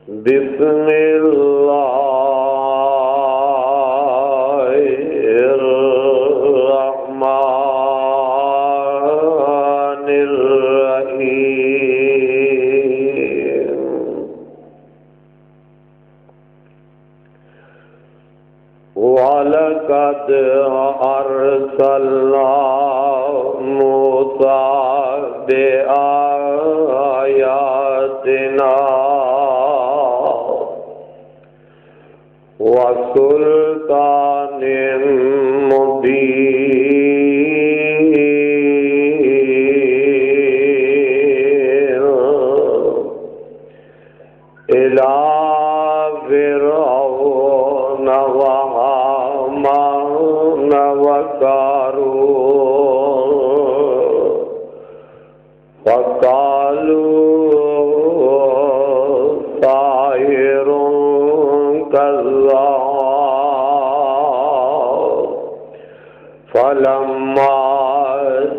بسم الله الرحمن الرحيم وَلَقَدْ أَرْسَلْنَا مُوسَى بِآيَاتِنَا وَسُلْطَانٍ مُبِينٍ إِلَى فِرْعَوْنَ وَهَامَانَ وَقَارُونَ فَقَالُوا سَاحِرٌ كَذَّابٌ فَلَمَّا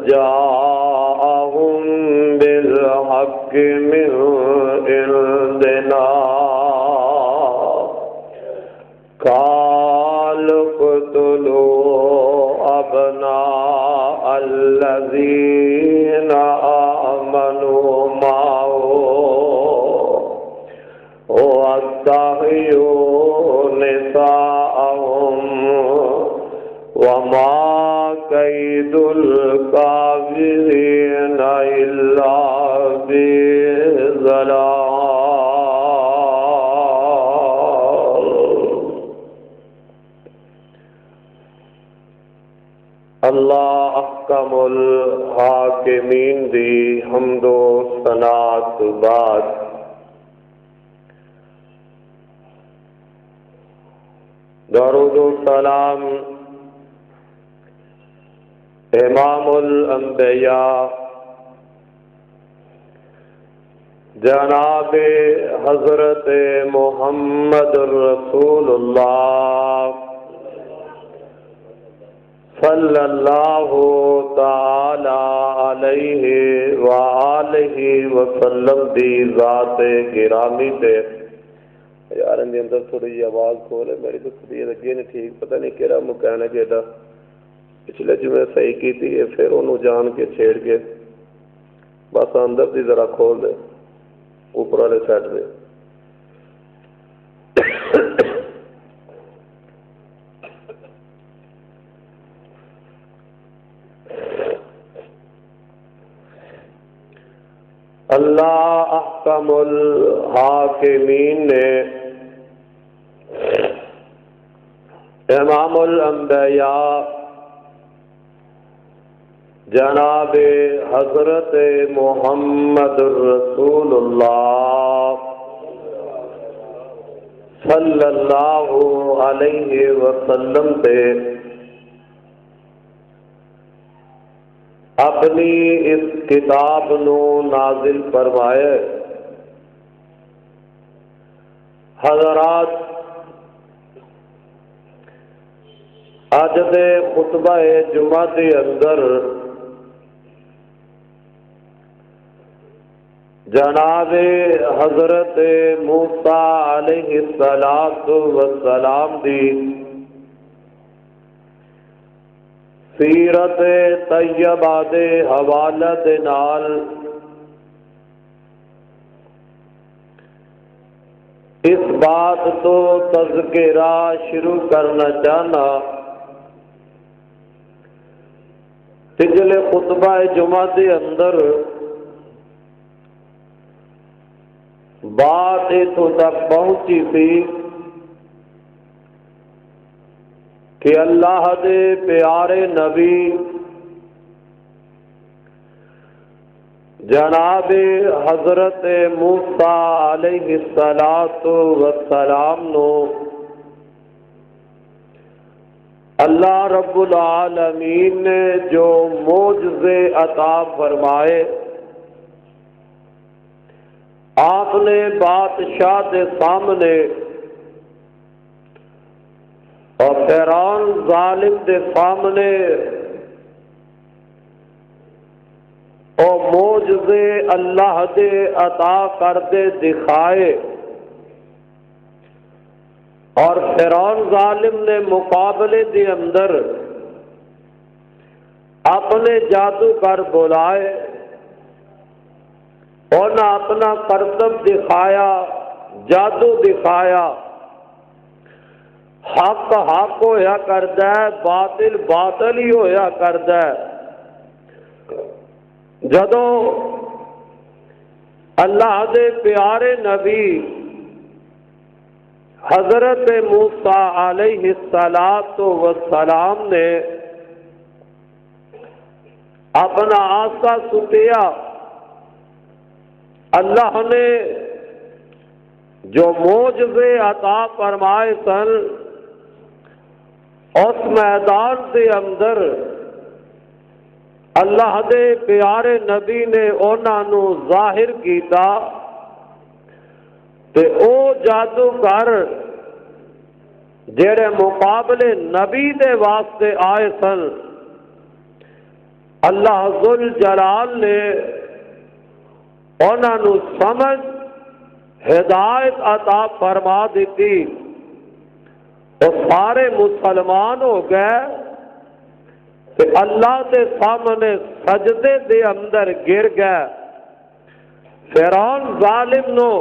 جَاءَهُم بِالْحَقِّ مِنْ عِنْدِنَا قَالُوا اقْتُلُوا أَبْنَاءَ الَّذِينَ آمَنُوا مَعَهُ وَاسْتَحْيُوا نِسَاءَهُمْ وَمَا كَيْدُ الْكَافِرِينَ إِلَّا بِضَلَالٍ. اللہ احکم الحاکمین دی حمد و ثناء تو بعد درود و سلام امام الانبیاء جناب حضرت محمد رسول اللہ صلی اللہ تعالی علیہ وآلہ وسلم دی ذات گرامی تے. یار اندر اندر تھوڑی جی آواز کھولے میری تو تھوڑی لگی نہیں ٹھیک، پتہ نہیں کہڑا مکینک ایڈا پچھلے جمعے صحیح کی تھی پھر انہوں جان کے چھیڑ کے بس اندر دی ذرا کھول دے اوپر والے سیٹ دے. اللہ احکم الحاکمین نے امام الانبیاء جناب حضرت محمد رسول اللہ صلی اللہ علیہ وسلم سے اپنی اس کتاب نو نازل فرمائے. حضرات اج دے خطبہ جمعہ دے اندر جناب حضرت موسیٰ علیہ السلام دی سیرت طیبہ دے حوالہ دے نال اس بات تو تذکرہ شروع کرنا چاہنا پچھلے خطبہ جمعہ دے اندر بات اتوں تک پہنچی تھی کہ اللہ دے پیارے نبی جناب حضرت موسیٰ علیہ السلام نو اللہ رب العالمین نے جو معجزے عطا فرمائے آپ نے بادشاہ کے سامنے اور فرعون ظالم کے سامنے اور معجزے اللہ دے عطا کر دے دکھائے اور فرعون ظالم نے مقابلے دے اندر اپنے جادو کر بلائے، انہیں اپنا کرتب دکھایا، جادو دکھایا۔ حق حق ہویا کردا ہے، باطل باطل ہی ہویا کردا ہے۔ جدوں اللہ دے پیارے نبی حضرت موسیٰ علیہ السلام نے اپنا آسا ستیا، اللہ نے جو معجزے عطا فرمائے سن، اس میدان کے اندر اللہ دے پیارے نبی نے انہاں نو ظاہر کیتا، تے او جادوگر جڑے مقابلے نبی دے واسطے آئے سن، اللہ ذوالجلال نے انہاں نو سمجھ ہدایت عطا فرما دیتی، وہ سارے مسلمان ہو گئے کہ اللہ کے سامنے سجدے دے اندر گر گئے۔ فرعون ظالم نو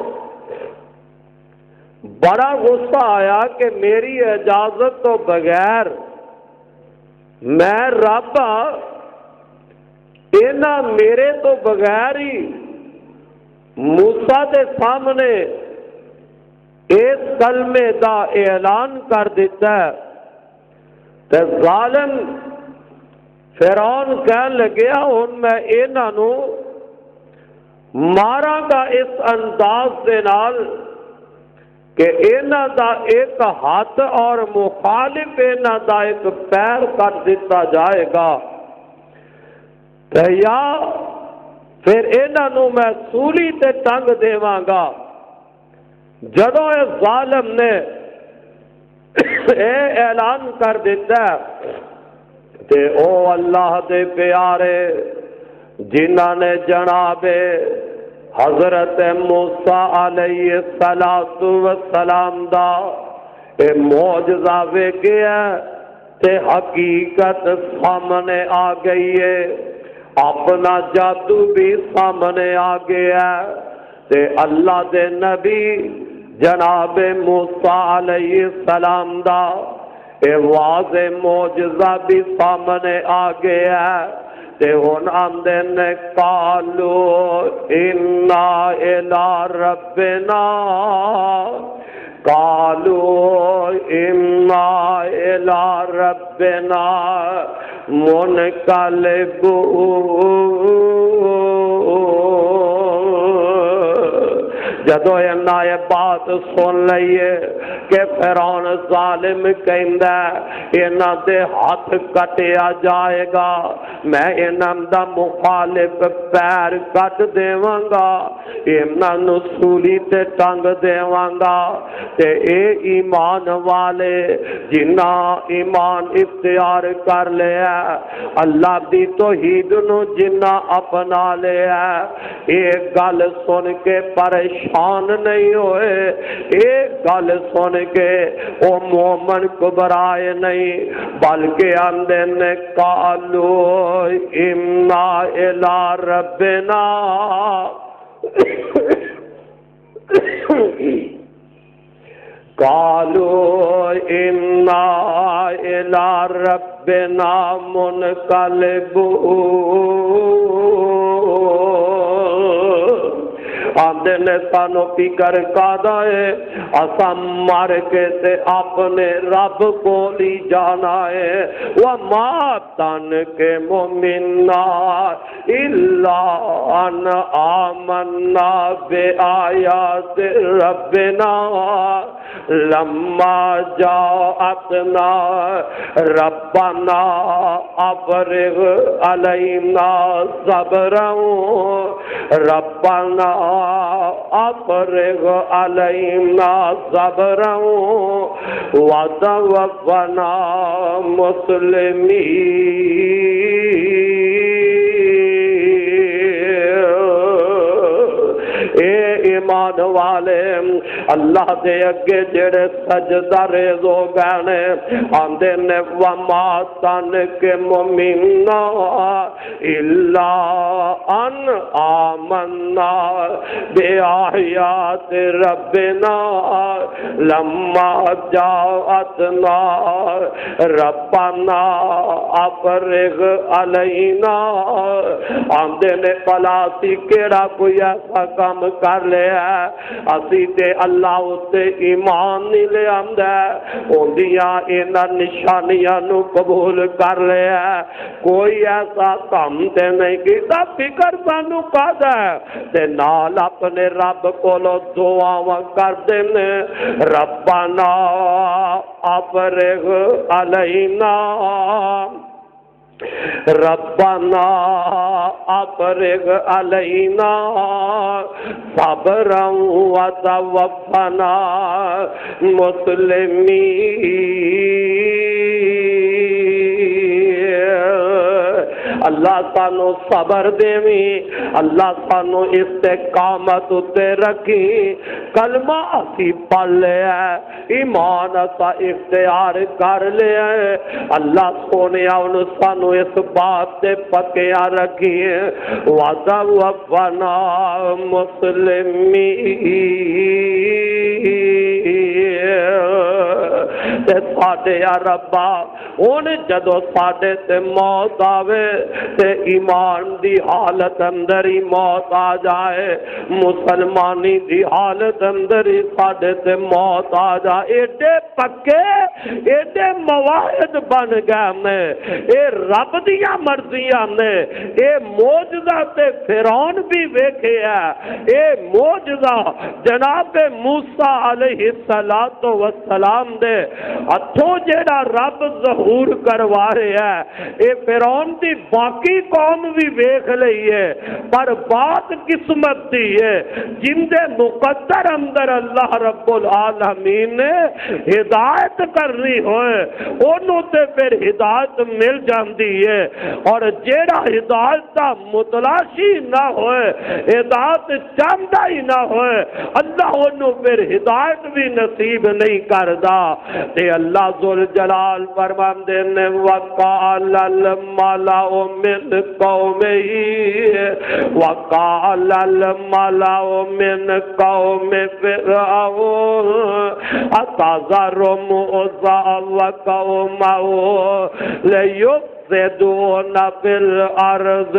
بڑا غصہ آیا کہ میری اجازت تو بغیر میں رب اینا میرے تو بغیر ہی موسیٰ دے سامنے اس کلمے دا اعلان کر دیتا ہے۔ تے ظالم فرعون کہن لگیا ہن میں انہاں نو ماراں گا اس انداز دے نال کہ انہاں دا ایک ہاتھ اور مخالف انہاں دا ایک پیر کر دیتا جائے گا، تے یا پھر انہاں نو میں سولی تے ٹنگ دیواں گا۔ جدوں اس ظالم نے اے اعلان کر دیتا تے او اللہ دے پیارے جنہاں نے جناب حضرت موسیٰ علیہ السلام دا اے معجزہ ویکھیا تے حقیقت سامنے آ گئی ہے، اپنا جادو بھی سامنے آ گیا تے اللہ دے نبی جناب موسیٰ علیہ السلام دا اے واضح معجزہ بھی سامنے آ گیا تے ہن آندے نے قالو انا الی ربنا، قالو انا الی ربنا منقلبون۔ جدو یہ بات سن لئیے کہ فرعون ظالم کہندا انہاں دے ہاتھ کٹیا جائے گا، میں انہاں دا مخالف پیر کٹ دیواں گا، انہاں نو سولی تے ٹنگ دیواں گا، تے اے ایمان والے جنہاں ایمان اختیار کر لیا اللہ دی توحید نو جنہاں اپنا لیا، ایک گل سن کے پریشان نہیں ہوئے، ایک گل سن کے او مومن گھبرائے نہیں، بلکہ اندے نے قالو انا الی ربنا، قالوا انا الى ربنا منقلبون۔ آندے نے سانو فکر کادا ہے، اساں مر کے تے اپنے رب کو لی جانا ہے، وما تن کے مومنا الا ان آمنا بآیات ربنا لما جاءتنا ربنا افرغ علینا صبرا ربنا افرغ علینا صبرا وتوفنا مسلمین۔ اے ایمان ایمان والے اللہ دے اگے جڑے سجدہ ریز ہو گئے نے آندے نے وما تنقم منا الا ان آمنا بآیات ربنا لما جاءتنا ربنا افرغ علینا آندے نے پلاسی کیڑا کوئی ایسا کام کر لیا اسی تے اللہ اتے ایمان نہیں لے آندہ اوندیاں اینا نشانیاں نو قبول کر لیا کوئی ایسا کام تے نہیں کیتا فکر سانو کھادا تے نال اپنے رب کولو دعاواں کر دینے ربنا افرغ علینا ربنا افرغ علینا صبرا وتوفنا مسلمین اللہ سانو صبر دیویں اللہ سانو استقامت تے رکھی کلمہ اسی پڑھ لیا ایمان اسا اختیار کر لیا اللہ سونے ان سانو اس بات تے پکیا رکھی وَتَوَفَّنَا مُسْلِمِينَ تے ساڈے یا ربا ہن جدو ساڈے تے موت آوے تے ایمان دی حالت اندر ہی موت آ جائے مسلمانی دی حالت اندر ہی ساڈے تے موت آ جائے ایڈے پکے ایڈے مواعد بن گئے نے اے رب دیاں مرضیاں نے اے معجزہ تے فرعون بھی ویکھے اے معجزہ جناب موسیٰ علیہ السلام دے ہتھوں جیڑا رب ظہور کروا رہا ہے اے فرعون دی باقی قوم بھی ویکھ لئی ہے پر بات قسمت دی ہے جن دے مقدر اندر اللہ رب العالمین نے ہدایت کرنی ہوئے انہوں تے پھر ہدایت مل جاندی ہے اور جیڑا ہدایت دا متلاشی نہ ہوئے ہدایت چاہتا ہی نہ ہوئے اللہ انہوں پھر ہدایت بھی نصیب نہیں کردا تے اللہ ذوالجلال فرماندے نے وقال الملأ من قومه وقال الملأ من قوم فرعون أتذر موسى وقومه ليفسدون في الأرض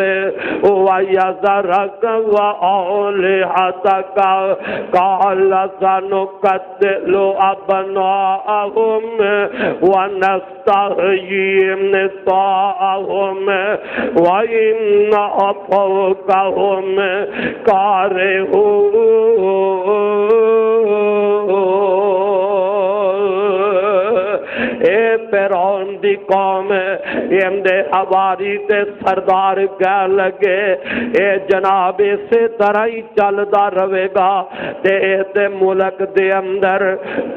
ويذرك وآلهتك قال سنقتل أبناءهم ونستحيي نساءهم وإنا فوقهم كارهون اے فرعون دی قوم اندے حواری تے سردار کہہ لگے اے جناب اسی طرح ہی چلدا رہے گا تے ملک دے اندر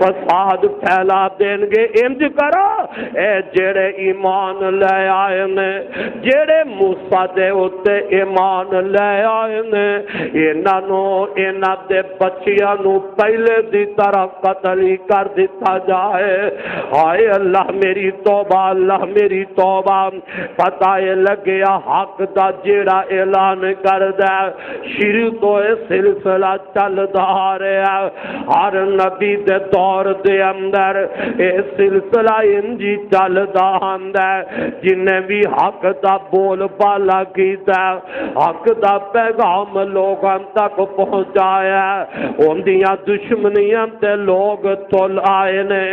فساد پھیلا دین گے انج کرو اے جڑے ایمان لے آئے نے جڑے موسیٰ دے اتے ایمان لے آئے نے انہاں دے بچیاں نو پہلے دی طرح قتل ہی کر دیتا جائے ہائے اللہ میری توبہ اللہ میری توبہ پتہ لگیا حق دا جیڑا اعلان کر دے شروع تو سلسلہ چلدا آ رہا ہر نبی دے دور دے اندر اے سلسلہ انجی چلدا آندا جنہیں بھی حق دا بول بالا کیتا حق دا پیغام لوگاں تک پہنچایا اندیاں دشمنیاں تے لوگ تل آئے نے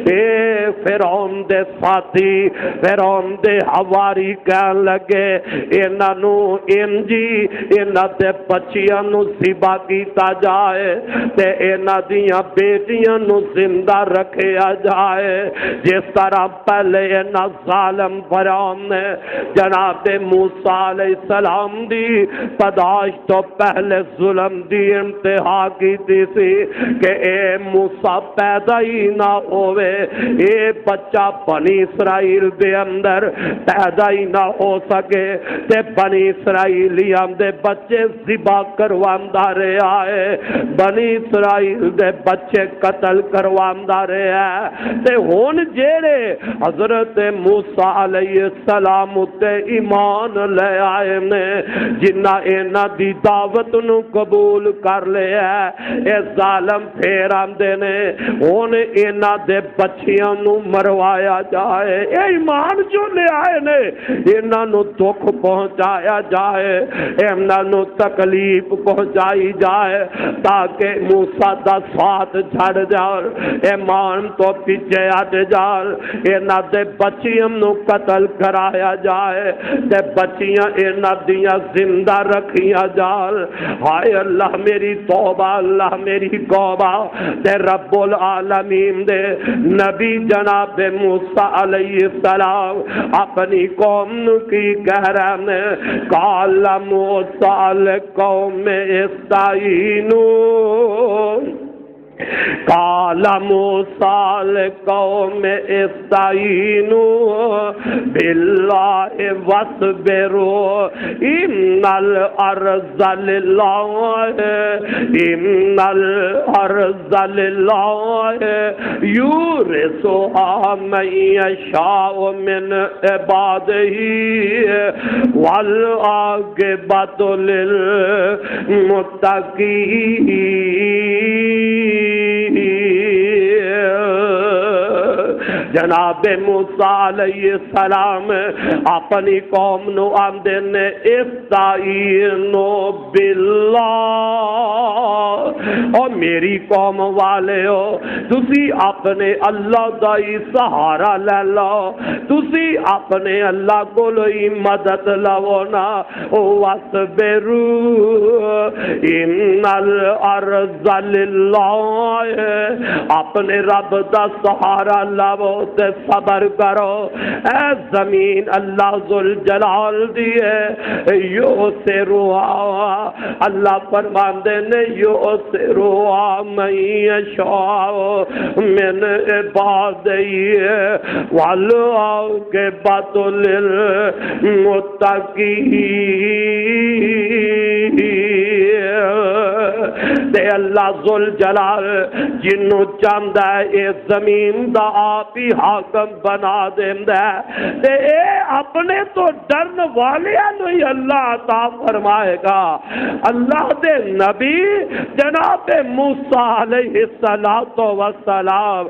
اے فرعون دے ساتھی فرعون دے حواری کہن لگے انہاں نو انجی انہاں دے بچیاں نو ذبح کیتا جائے تے انہاں دیاں بیٹیاں نو زندہ رکھیا جائے جس طرح پہلے انہاں ظالم فرعون نے جناب موسیٰ علیہ السلام دی پداش تو پہلے ظلم دی انتہا کی سی کہ اے موسیٰ پیدا ہی نہ ہوئے اے بچہ بنی اسرائیل دے اندر پیدا ہی نہ ہو سکے تے بنی اسرائیلیاں دے بچے ذبح کرواندا رہا ہے، بنی اسرائیل دے بچے قتل کرواندا رہا ہے تے ہن جیڑے حضرت موسیٰ علیہ السلام تے ایمان لے آئے نے جنہ انہاں دی دعوت نو قبول کر لیا اے ظالم پھر آندے نے ہن انہاں دے بچیاں نو مروایا جائے، اے ایمان جو لے آئے نے انہاں نو دکھ پہنچایا جائے، انہاں نو تکلیف پہنچائی جائے تاکہ موسیٰ دا ساتھ چھڑ جائے، ایمان تو پیچھے ہٹ جائے، انہاں دے بچیاں نو قتل کرایا جائے تے بچیاں انہاں دیاں زندہ رکھیا جائے۔ ہائے اللہ میری توبہ، اللہ میری توبہ تے رب العالمین دے نبی جناب موسیٰ علیہ السلام اپنی قوم نو کی کہہ رہے ہیں، قال موسیٰ لقوم استعینوا، قال موسیٰ لقوم استعینوا باللہ واصبروا ان الارض للہ، ان الارض للہ یورثها من یشاء من عبادہ والعاقبۃ للمتقین۔ جناب موسیٰ علیہ السلام اپنی قوم نو آندے نے استعینوا باللہ، اور میری قوم والے ہو تسی اپنے اللہ دا ہی سہارا لے لو، تسی اپنے اللہ کو ہی مدد لو نا، واصبروا ان الارض للہ، اپنے رب دا سہارا لو تے صبر کرو، اے زمین اللہ ذوالجلال دی ہے، یؤثرها، اللہ فرماندے نے یؤثرها من یشاء من عبادہ والعاقبۃ للمتقین۔ تے اللہ ذوالجلال جنوں چاہندا ہے اے زمین دا آپ ہی حاکم بنا دیندا ہے تے اے اپنے تو ڈرن والیاں نوں ہی اللہ عطا فرمائے گا۔ اللہ دے نبی جناب موسیٰ علیہ السلام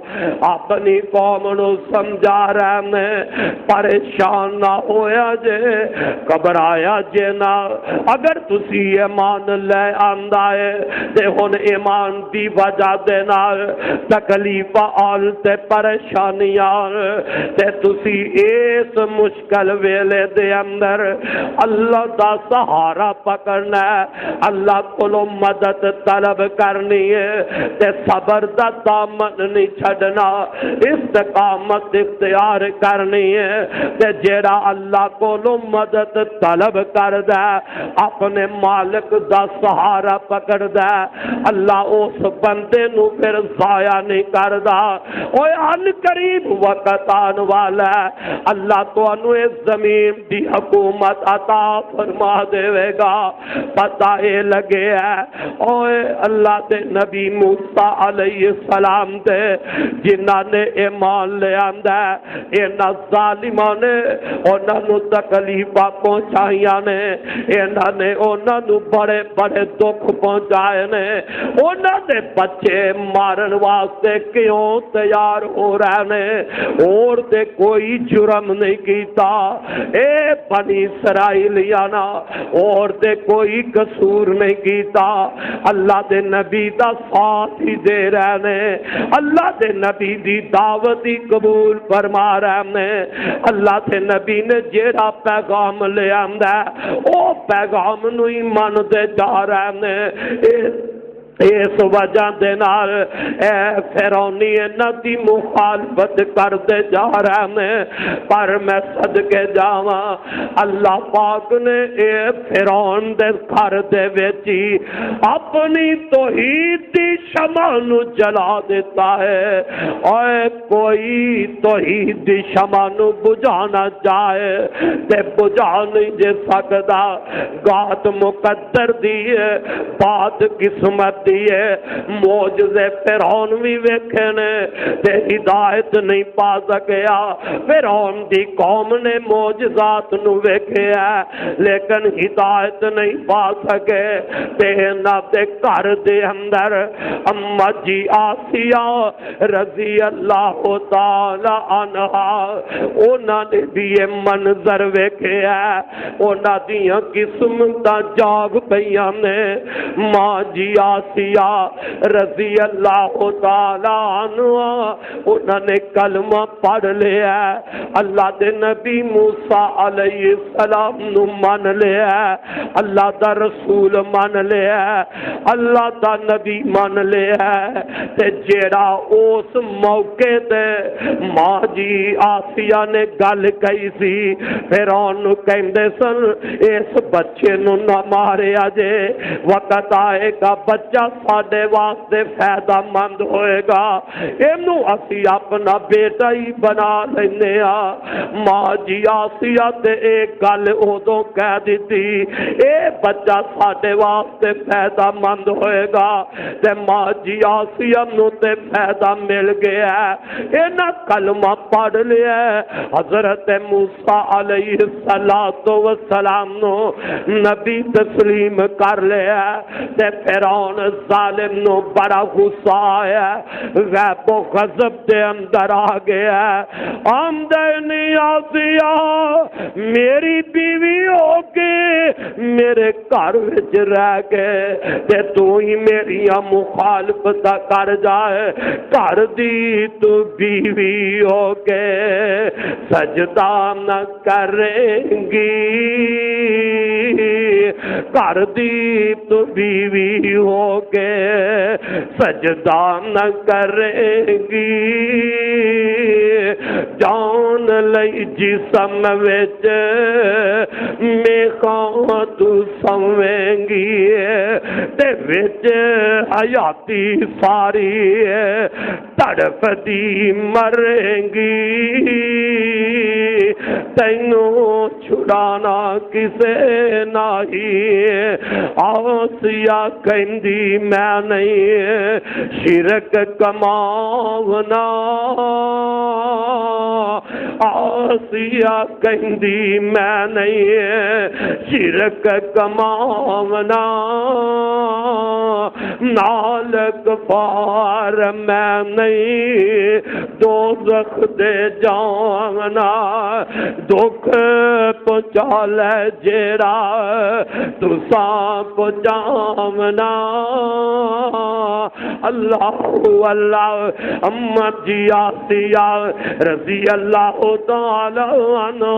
اپنی قوم نو سمجھا رہے ہیں، پریشان نہ ہویا جے، گھبرایا جے نہ، اگر تسی ایمان لے آندا ہے تے ہن ایمان دی وجہ دے نال تکلیف آل تے پریشانیاں تے تسی اس مشکل ویلے دے اندر اللہ دا سہارا پکڑنا ہے، اللہ کولوں مدد طلب کرنی ہے تے صبر دا دامن نہیں چھڈنا، استقامت اختیار کرنی ہے تے جیڑا اللہ کولوں مدد طلب کردا ہے اپنے مالک دا سہارا پکڑدا ہے، اللہ اس بندے نو پھر ضائع نہیں کردا۔ اوے ان قریب وقت آن والا ہے اللہ تو انو اس زمین دی حکومت عطا فرما دے گا، پتہ اے لگے ہے اوے اللہ دے نبی موسیٰ علیہ السلام دے جنہاں نے ایمان لے آندا ہے انہاں ظالماں نے انہاں نو تکلیفاں پہنچائیاں نے، انہاں نے انہاں نو بڑے بڑے دکھ پہنچائے نے، انہاں دے بچے مارن واسطے کیوں تیار ہو رہے نے، اور تے کوئی جرم نہیں کیتا، اے بنی اسرائیلیانا اور تے کوئی قصور نہیں کیتا، اللہ دے نبی دا ساتھ ہی دے رہے نے، اللہ دے نبی دی دعوت ہی قبول فرما رہے نے، اللہ دے نبی نے جیڑا پیغام لے آندا ہے او پیغام نو ہی من دے جا رہے نے۔ اس وجہ دے نال اے فرعونی انہاں دی مخالفت کردے جا رہے ہیں، پر میں صدقے جاواں اللہ پاک نے اے فرعون دے گھر دے وچ اپنی توحید دی شمع نو جلا دیتا ہے، اور کوئی توحید دی شمع نو بجھانا چاہے تے بجھا نہیں جے سکدا، گات مقدر دی ہے، بات قسمت دیئے، معجزے فرعون بھی ویکھے نے تے ہدایت نہیں پا سکیا، فرعون دی قوم نے معجزات نو ویکھے ہے لیکن ہدایت نہیں پا سکے، تے نہ تے گھر دے اندر اما جی آسیہ رضی اللہ تعالی عنہا انہاں نے بھی یہ منظر ویکھے ہے، انہاں دیاں قسمتاں جاگ پیاں نے، ماں جی آسیہ رضی اللہ تعالی عنہ انہوں نے کلمہ پڑھ لیا ہے، اللہ دے نبی موسیٰ علیہ السلام نو مان لیا ہے، اللہ دا رسول مان لیا ہے، اللہ دا نبی مان لیا ہے، تے جیڑا اس موقع تے ماں جی آسیہ نے گل کہی سی فرعون نو کہندے سن اس بچے نو نہ مارے آجے، وقت آئے گا بچہ ساڈے واسطے فائدہ مند ہوئے گا، اینو اسی اپنا بیٹا ہی بنا لینے ماں جی آسیہ تے ایک گل ادوں کہہ دیتی اے بچہ ساڈے واسطے فائدہ مند ہوئے گا، تے ماں جی آسیہ نو تے فائدہ مل گیا ہے، اینا کلمہ پڑھ لیا ہے، حضرت موسیٰ علیہ السلام نو نبی تسلیم کر لیا ہے، تے فرعون ظالم نو بڑا غصہ آیا، غیب و غضب دے اندر آ گیا، آمدنی آسیہ میری بیوی ہو کے میرے گھر وچ رہ گئے تے تو ہی میری مخالفت کر جائے، گھر دی تو بیوی ہو کے سجدہ نہ کریں گی، گھر دی تو بیوی ہو کے سجدہ نہ کریں گی، جان لئی جسم وچ میخاں تو سویں گی، تے وچ حیاتی ساری تڑپ دی مریں گی، تینوں چھڑانا کسے نہیں، آسیہ کہندی میں نہیں شرک کماونا، آسیہ کہندی میں نہیں شرک کماونا، نال کفار میں نہیں دوزخ دے جانا، دکھ پہنچا لے جیڑا تساں پہنچاونا، اللہ اللہ اما جی آسیہ رضی اللہ تعالی عنہ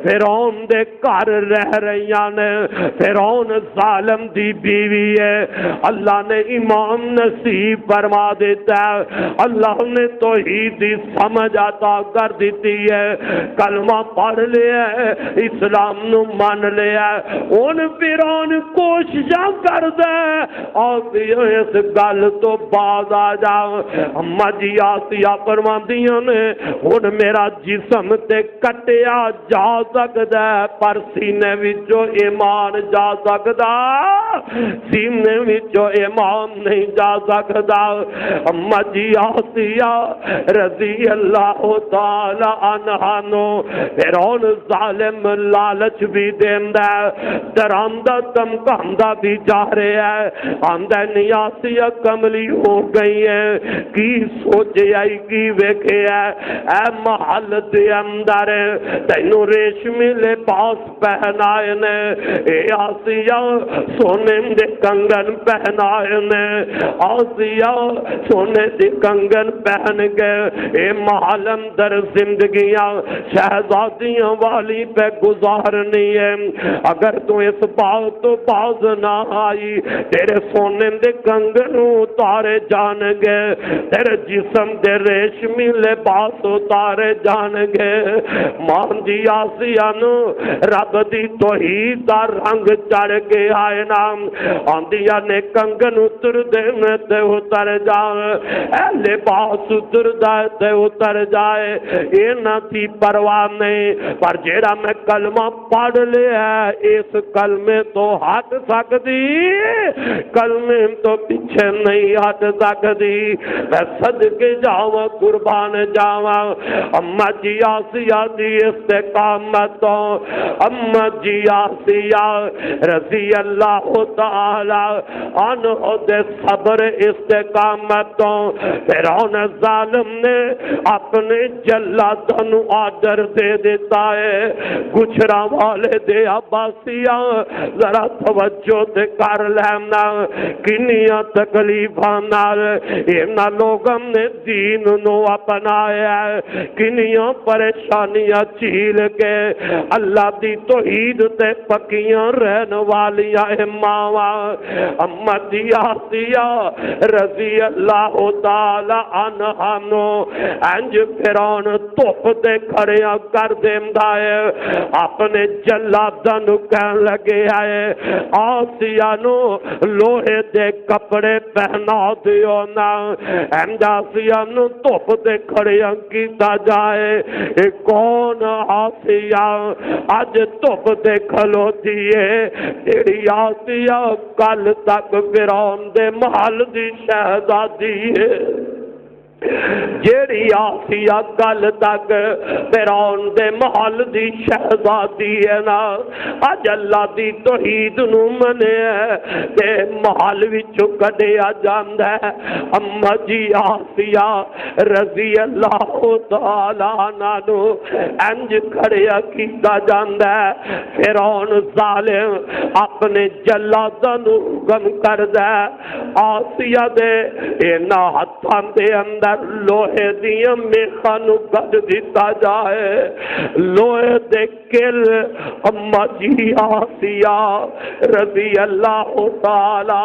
فرعون دے گھر رہ رہیاں نے، فرعون ظالم دی بیوی ہے، اللہ نے ایمان نصیب فرما دیتا ہے، اللہ نے توحید دی سمجھ عطا کر دیتی ہے، کلمہ پڑھ لیا ہے، اسلام نو مان لیا ہے، ان فرعون کوششاں کر دے اور اس گل تو باز آ جاؤ، اما جی آسیہ فرماندیاں نے ہن میرا جسم تے کٹیا جا سکدا ہے پر سینے وچوں ایمان جا سکدا، سینے وچوں ایمان نہیں جا سکدا، اما جی آسیہ رضی اللہ تعالی عنہا نو فرعون ظالم لالچ بھی دیندا ہے، ڈراندا دھمکاندا بھی جا رہا ہے، آندا نہیں آسیہ کملی ہو گئی ہے، کی سوچ آئی کی ویکھے ہے، اے محل دے اندر تینوں ریشمی لباس پہنائے نے، اے آسیہ سونے دے کنگن پہنائے نے، آسیہ سونے دے کنگن پہن گئے، اے محل اندر زندگیاں شہزادیاں شادیاں والی پہ گزارنی ہے، اگر تو اس بات تو باز نہ آئی تیرے سونے دے کنگن اتارے جان گے، تیرے جسم دے ریشمی لباس اتارے جان گے۔ مان جی آسیہ نو رب دی توحید دا رنگ چڑھ کے آئے نام آندیا نے کنگن اتر دے میں تے اتر جائے، اے لباس اتر دائے تے اتر جائے، یہ نہ تھی پرواہ نہیں، پر جیڑا میں کلمہ پڑھ لیا ہے اس کلمے تو ہٹ سکتی، کلمے تو پیچھے نہیں ہٹ سکتی۔ میں صدقے جاواں قربان جاواں اما جی آسیہ دی استقامتوں، اما جی آسیہ رضی اللہ تعالی عنہ دے صبر استقامتوں، فرعون ظالم نے اپنے جلادوں نو آرڈر دے دیتا ہے، گجراں والے دے عباسیاں ذرا توجہ تے کر لینا، کنیاں تکلیفاں نال انہاں لوگاں نے دین نو اپنایا ہے، کنیاں پریشانیاں جھیل کے اللہ دی توحید تے پکیاں رہن والیاں ماواں اما جی آسیہ رضی اللہ تعالی عنہا نو انج فرعون دھوپ دے کھڑیاں کر دیندا ہے، اپنے جلاداں نو کہن لگے ہے آسیہ نو لوہے دے کپڑے پہنا دیو نا، انج آسیہ نو دھوپ دے کھڑیاں کیتا جائے، اے کون آسیہ اج دھوپ دے کھلوتی ہے، تیری آسیہ کل تک فرعون دے محل دی شہزادی ہے، جیڑی آسیہ کل تک فرعون دے محل دی شہزادی ہے نا، اج اللہ دی توحید نو منے تے محل وچوں کڈیا جاندا ہے۔ اما جی آسیہ رضی اللہ تعالی عنہ نو انج کھڑیا کیتا جاندا ہے، فرعون ظالم اپنے جلاداں نو حکم کردا ہے آسیہ دے انہاں ہتھاں دے اندر لوہے دیاں میخاں نو کڈ دتا جائے، لوہے دے کل اما جی آسیہ رضی اللہ تعالی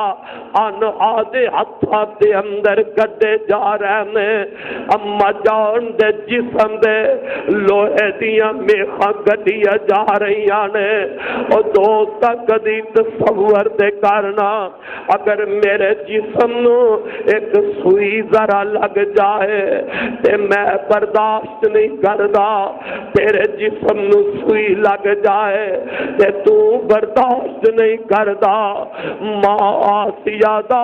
عنہا دے ہتھاں دے اندر کڈے جا رہے ہیں، اما جان دے جسم دے لوہے دیاں میخاں کڈیاں جا رہی نے، او دوستا کدی تصور دے کرنا اگر میرے جسم نو ایک سوئی ذرا لگ جائے تے میں برداشت نہیں کردا، تیرے جسم نو سوئی لگ جائے تے تو برداشت نہیں کردا، ماں آسیہ دا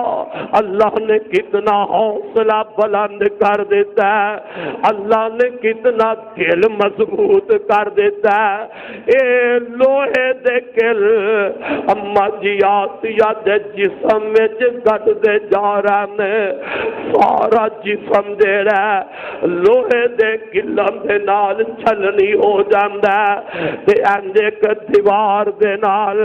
اللہ نے کتنا حوصلہ بلند کر دیتا ہے، اللہ نے کتنا دل مضبوط کر دیتا ہے، اے لوہے دے کل اما جی آسیہ دے جسم وچ کٹ دے جا رہے ہیں، سارا جسم دے رہا لوہے دے کلم دے نال چھلنی ہو جاندا ہے تے انج ایک دیوار دے نال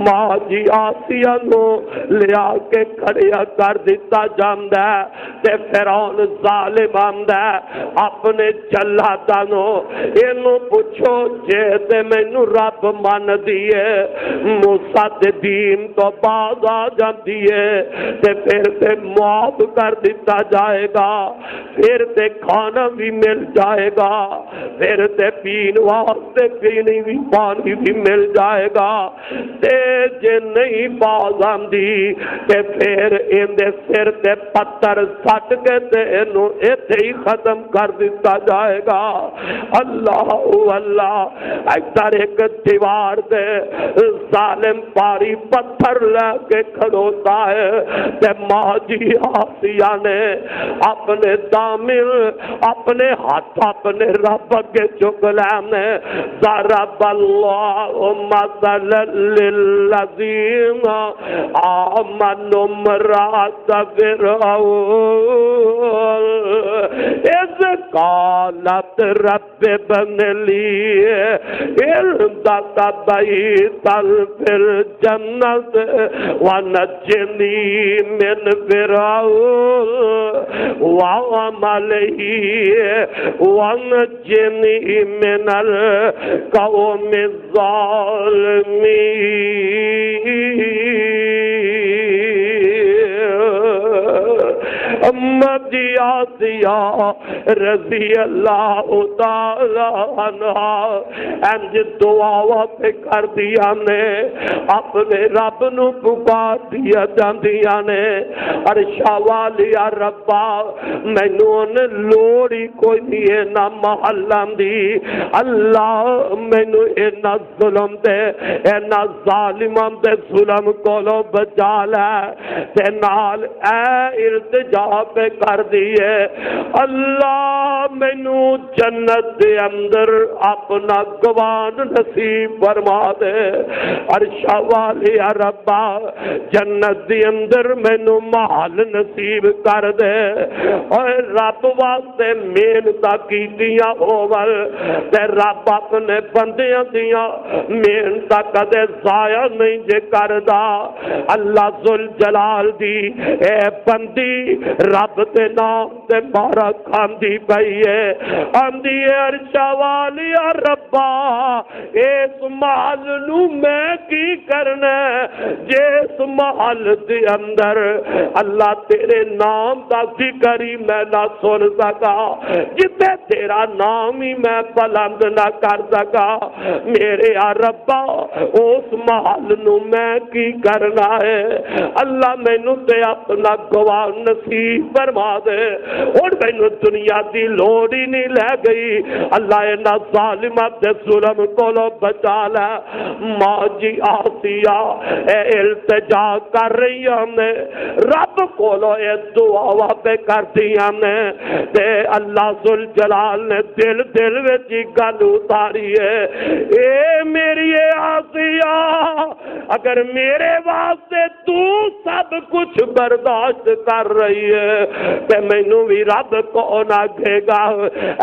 ماں جی آسیہ نو لیا کے کھڑیا کر دیتا جاندا ہے تے فرعون ظالم آندا ہے اپنے جلاداں نو اینو پوچھو جے تے مینوں رب من دیے موسیٰ دے دین تو باز آ جاندی ہے تے پھر تے معاف کر دیتا جائے گا، پھر تے کھانا بھی مل جائے گا، پھر تے پین واسطے پینی بھی پانی بھی مل جائے گا، تے جے نہیں باز آندی تے پھر اندے سر تے پتھر سٹ کے تے انو ایتھے ہی ختم کر دیتا جائے گا۔ اللہ اللہ ادھر ایک دیوار دے ظالم پاری پتھر لے کے کھڑوتا ہے تے ماں جی آسیہ نے اپنے دامن اپنے ہاتھ اپنے رب کے چک لینے ضرب اللہ مثلا للذین آمنوا امرأۃ فرعون اذ قالت رب ابن لی عندك بیتا فی الجنت ونجنی من فرعون وعمله ونجنی من القوم امتی آسیہ رضی اللہ تعالی عنہ انج دعا پہ کر دیا نے اپنے رب نو پکار دیا جاندیاں نے عرشا والیا ربا مینوں نے لوڑی کوئی نہیں نہ محلاں دی اللہ مینوں اینا ظلم دے اینا ظالماں دے ظلم کولو بچا لے تے نال اے التجا پہ کر دیے اللہ مینوں جنت دے اندر اپنا گوان نصیب فرما دے عرشا والے ربا جنت دے اندر مینوں محل نصیب کر دے اور رب واسطے محنتاں کیتیاں ہوول تے رب اپنے بندیاں دیاں محنتاں کدے ضائع نہیں جے کردا اللہ ذل جلال دی اے بندی رب تے نام تے بارا کھاندی پئی ہے آندی عرشا والیا ربا اس محل نو میں کی کرنا جس محل دے اندر اللہ تیرے نام دا ذکر ہی میں نہ سن سکا جتے تیرا نام ہی میں بلند نہ کر سکا میرے ربا اس محل نو میں کی کرنا ہے اللہ مینوں تے اپنا گواہ نصیب فرما دے اور مینوں دنیا دی لوڑ ہی نہیں لے گئی اللہ اینا ظالمات دے ظلم کولو بچا لے ماں جی آسیہ اے التجا کر رہی ہمیں رب کولو اے دعا پہ کر دی ہمیں تے اللہ ذل جلال نے دل وچی گل اتاری ہے اے میری آسیہ اگر میرے واسطے تو سب کچھ برداشت کر رہی ہے تے مینوں بھی رب کو نہ گے گا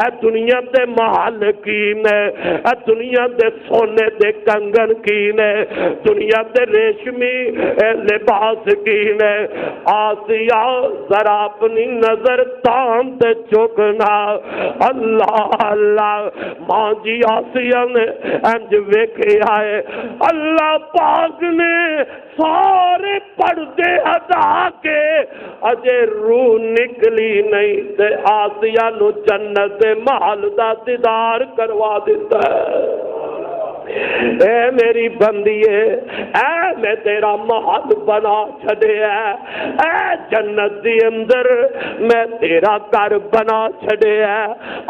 اے دنیا دے محل کی نے اے دنیا دے سونے دے کنگن کی نے دنیا دے ریشمی لباس کی نے آسیہ ذرا اپنی نظر تان تے چکنا اللہ اللہ ماں جی آسیہ نے انج ویکھے آئے اللہ پاک نے سارے پردے ہٹا کے اجے روح نکلی نہیں تے آسیہ نو جنت دے محل دا دیدار کروا دیتا ہے اے میری بندیے اے میں تیرا محل بنا چھڑے اے جنت دی اندر میں تیرا گھر بنا چھڑے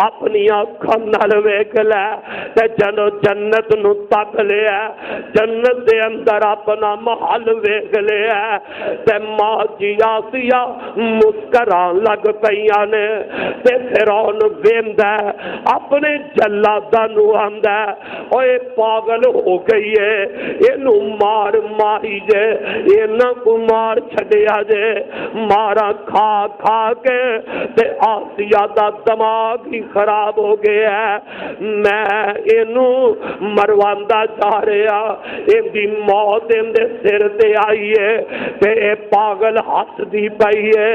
اپنی آنکھاں نال ویکھ لے تے جنو جنت نو تک لے جنت دے اندر اپنا محل ویکھ لے تے ماں جی آسیہ مسکران لگ پئیاں نے تے فرعون ویندا اپنے جلاداں نو آندا اوے پاگل ہو گئی ہے اینو مار ماری جے اینا کو مار چھڑیا جے مارا کھا کھا کے تے آسیہ دا دماغ ہی خراب ہو گیا ہے میں اینو مرواندا جا رہا این دی موت ان دے سر تے آئی ہے تے اے پاگل ہس دی پئی ہے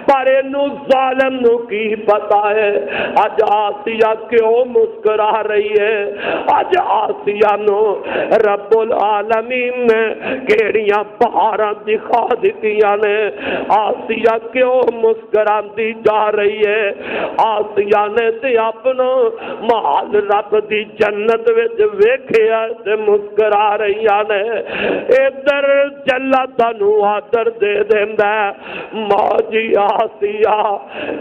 پر اینو ظالم نو کی پتا ہے اج آسیہ کیوں مسکرا رہی ہے اج آسیہ نو رب العالمین نے کیڑیاں بہاراں دکھا دتیاں نے آسیہ کیوں مسکراندی جا رہی ہے آسیہ نے تے اپنا محل رب دی جنت وچ ویکھیا تے مسکرا رہی نے ادھر جلاداں نو آدر دے دیندا ماں جی آسیہ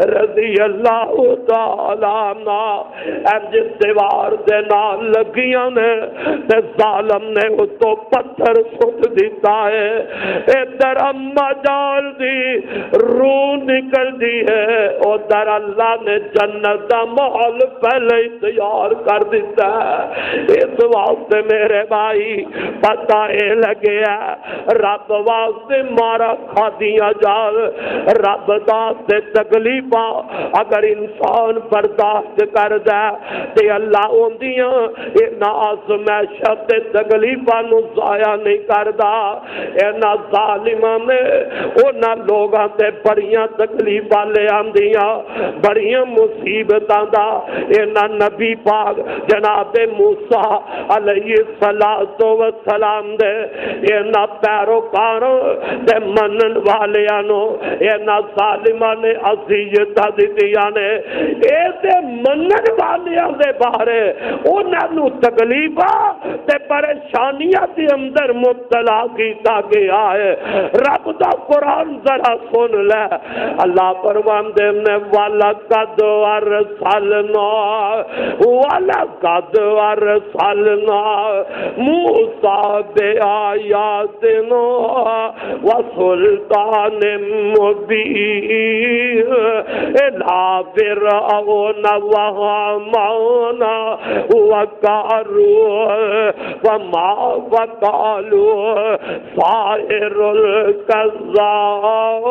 رضی اللہ تعالی عنہ انج دیوار دے نال لگیاں نے تے ظالم نے اس تو پتھر سٹ دیتا ہے، ادھر اما جان دی روح نکل دی ہے، ادھر اللہ نے جنت دا ماحول پہلے ہی تیار کر دیتا ہے۔ اس واسطے میرے بھائی پتہ اے لگیا رب واسطے مارا کھادیاں جان، رب واسطے تکلیفاں اگر انسان برداشت کر دے تے اللہ اوندیاں انہاں آزمائشاں تے تکلیفاں نو ضائع نہیں کردا۔ انہاں ظالماں نے انہاں لوگاں تے بڑیاں تکلیفاں لے آندیاں، بڑیاں مصیبتاں دا انہاں نبی پاک جناب موسیٰ علیہ السلام دے انہاں پیروکاروں تے منن والیاں نو انہاں ظالماں نے اذیتاں دتیاں نے، اے تے منن والیاں دے بارے انہاں نو تکلیفاں تے پریشانیاں دے اندر مبتلا کیتا گیا ہے۔ رب دا قرآن ذرا سن لے، اللہ فرماندے نے وَلَقَدْ أَرْسَلْنَا موسیٰ بِآیاتِنَا وَسُلْطَانٍ مُبِینٍ إِلَىٰ فِرْعَوْنَ وَهَامَانَ وَقَارُونَ وَقَالُوا سَاحِرٌ كَذَّابٌ۔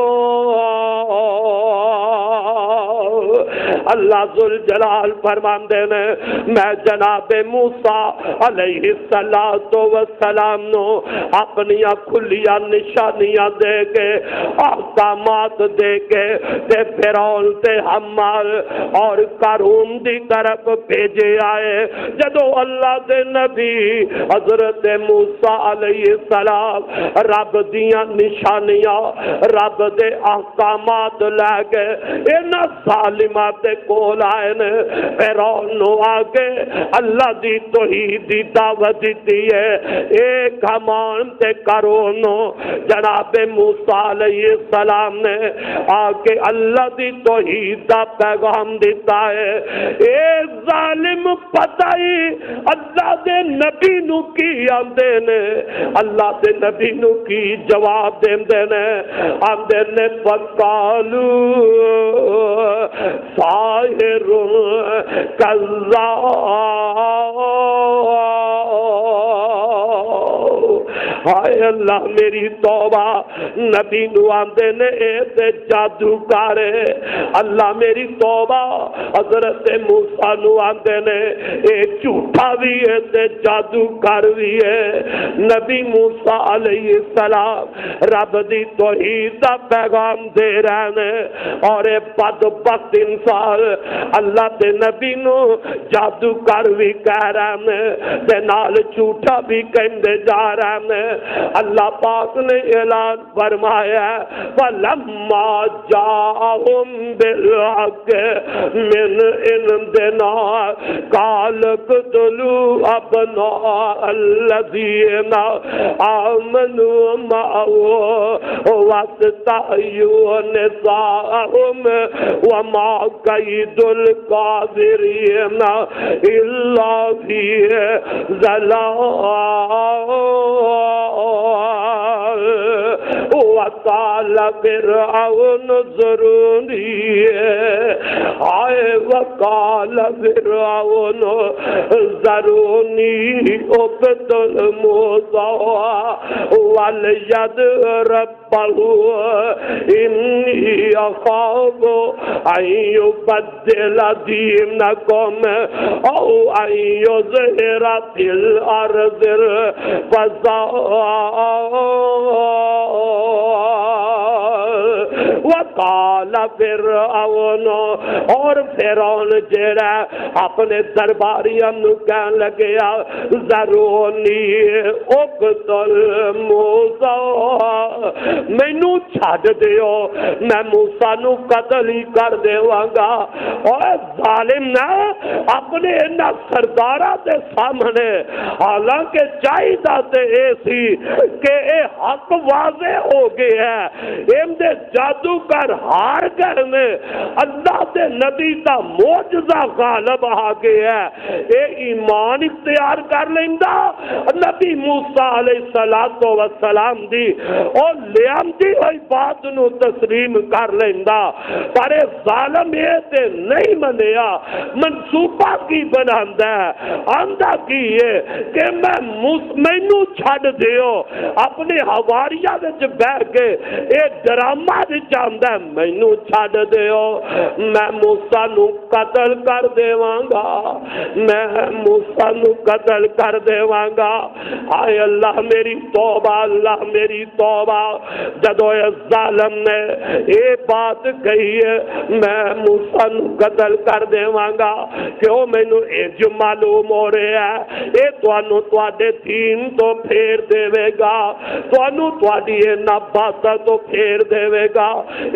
اللہ ذوالجلال فرماندے نے میں جناب موسیٰ علیہ السلام نو اپنیاں کھلیاں نشانیاں دے کے احکامات دے کے تے فرعون تے حمان اور قارون دی طرف بھیجے آئے۔ جدو اللہ دے نبی حضرت موسیٰ علیہ السلام رب دیاں نشانیاں رب دے احکامات لے کے انہاں ظالمات دے کول آئے نے، فرعون نو آگے اللہ دی توحید دی دعوت دیتی ہے۔ ایک حمان تے قارون نو جناب موسیٰ علیہ السلام نے آگے اللہ دی توحید دا پیغام دیتا ہے۔ ایک ظالم پتہ ہی اللہ دے نبی نو کی آندے نے، اللہ دے نبی نو کی جواب دیندے نے، آندے نے فقالو ساحر کذاب۔ ہائے اللہ میری توبہ، نبی نو آندے نے اے تے جادوگر ہے۔ اللہ میری توبہ، حضرت موسیٰ نو آندے نے اے جھوٹا بھی ہے تے جادوگر بھی ہے۔ نبی موسیٰ علیہ السلام رب دی توحید دا پیغام دے رہے نے اور اے بدبخت انسان اللہ دے نبی نو جادوگر بھی کہہ رہے نے تے نال جھوٹا بھی کہندے جا رہے نے۔ اللہ پاک نے اعلان فرمایا فَلَمَّا جَاءَهُم بِالْحَقِّ مِنْ عِنْدِنَا قَالُوا اقْتُلُوا أَبْنَاءَ الَّذِينَ آمَنُوا مَعَهُ وَاسْتَحْيُوا نِسَاءَهُمْ وَمَا كَيْدُ الْكَافِرِينَ إِلَّا فِي ضَلَالٍ۔ وقال فرعون ذروني آئے وقال فرعون ذروني اقتل موسیٰ وليدع ربه إني أخاف أن يبدل دينكم أو أن يظهر في الأرض الفساد۔ وقال فرعون اور فرعون جڑا اپنے درباریاں نو کہن لگیا ذرونی اقتل موسیٰ، مینو چھڈ دیو میں موسیٰ نو قتل ہی کر دیواں گا۔ اور ظالم نے اپنے انہاں سرداراں دے سامنے حالانکہ چاہیدا تے اے سی کہ اے حق واضح ہو گیا گیا اندے جادوگر ہار گئے نے اللہ دے نبی دا معجزہ غالب آ گیا اے ایمان اختیار کر لیندا نبی موسیٰ علیہ السلام دی اور لیاندی ہوئی بات نو تسلیم کر لیندا پر اے ظالم یہ تے نہیں منیا منصوبہ کی بناندا ہے آندا کی ہے کہ مینو چھڈ دیو اپنے حواریہ وچ بیٹھ کے اے ڈرامہ چاہندا ہے مینو چھڈ دیو میں موسیٰ نو قتل کر دیواں گا میں موسیٰ نو قتل کر دیواں گا آئے اللہ میری توبہ اللہ میری توبہ جدو اس ظالم نے یہ بات کہی ہے میں موسیٰ نو قتل کر دیواں گا کیوں مینو جو معلوم ہو رہا ہے یہ توانو تواڈے دین تو پھیر دے گا توانو تواڈی نباتہ تو پھیر دے گا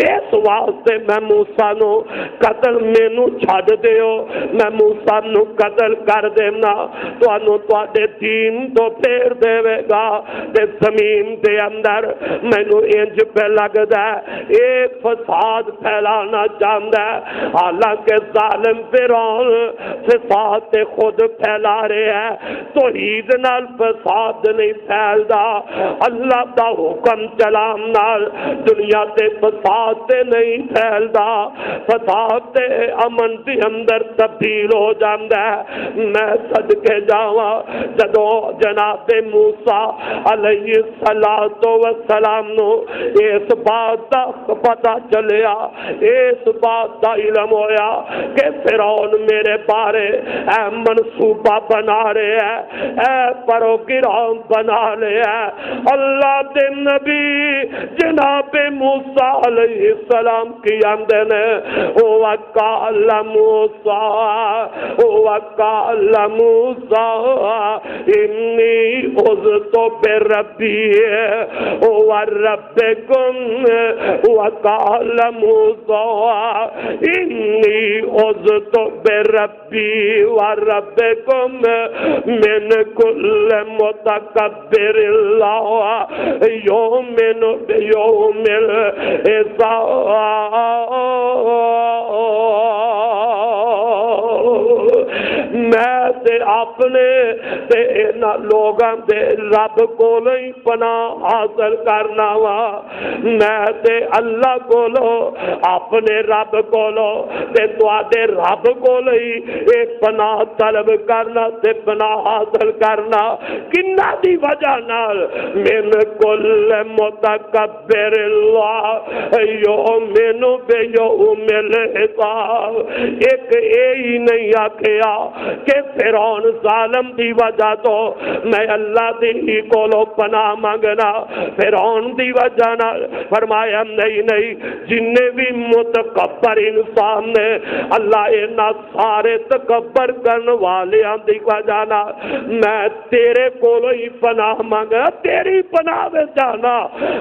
اس واسطے میں موسیٰ نو قتل مینو چھڈ دیو میں موسیٰ نو قتل کر دینا توانو تواڈے دین تو پھیر دے گا تے زمین دے اندر مینو انج پہ لگدا ہے ایک فساد پھیلانا چاہندا ہے حالانکہ ظالم فرعون فساد تے خود پھیلا رہے ہیں توحید نال فساد نہیں پھیلدا اللہ دا حکم چلام نال دنیا تے فساد تے نہیں پھیلدا فساد تے امن دے اندر تبدیل ہو جاندا ہے میں صدقے جاواں جدو جناب موسیٰ علیہ السلام نو اس بات دا پتہ چلیا اس بات دا علم ہویا کہ فرعون میرے بارے اے منصوبہ بنا رہے ہیں اے پروگرام بنا رہے ہیں اللہ دے نبی جناب موسیٰ علیہ السلام کی آمدن وَقَالَ مُوسَىٰ وَقَالَ مُوسَىٰ إِنِّي عُذْتُ بِرَبِّي وَرَبِّكُمْ وَقَالَ مُوسَىٰ إِنِّي عُذْتُ بِرَبِّي وَرَبِّكُمْ مِنْ كُلِّ مُتَكَبِّرٍ لَا يُؤْمِنُ بِيَوْمِ الْحِسَابِ میں تے اپنے تے انہاں لوگاں دے رب کولوں ہی پناہ حاصل کرنا وا میں تے اللہ کولوں اپنے رب کولوں تے تواڈے رب کولوں ہی ایک پناہ طلب کرنا تے پناہ حاصل کرنا کنہ دی وجہ نال من کل متکبر اللہ یؤمن بیوم الحساب ایک ہی نہیں آکھیا کہ فرعون ظالم دی وجہ تو میں اللہ دی کولو پناہ مانگنا فرعون دی وجہ نہ فرمایا نہیں جننے بھی متکبر انسان نے اللہ اینا سارے تکبر کرن والیاں دی وجہ نہ میں تیرے کولو ہی پناہ مانگنا تیری پناہ میں جانا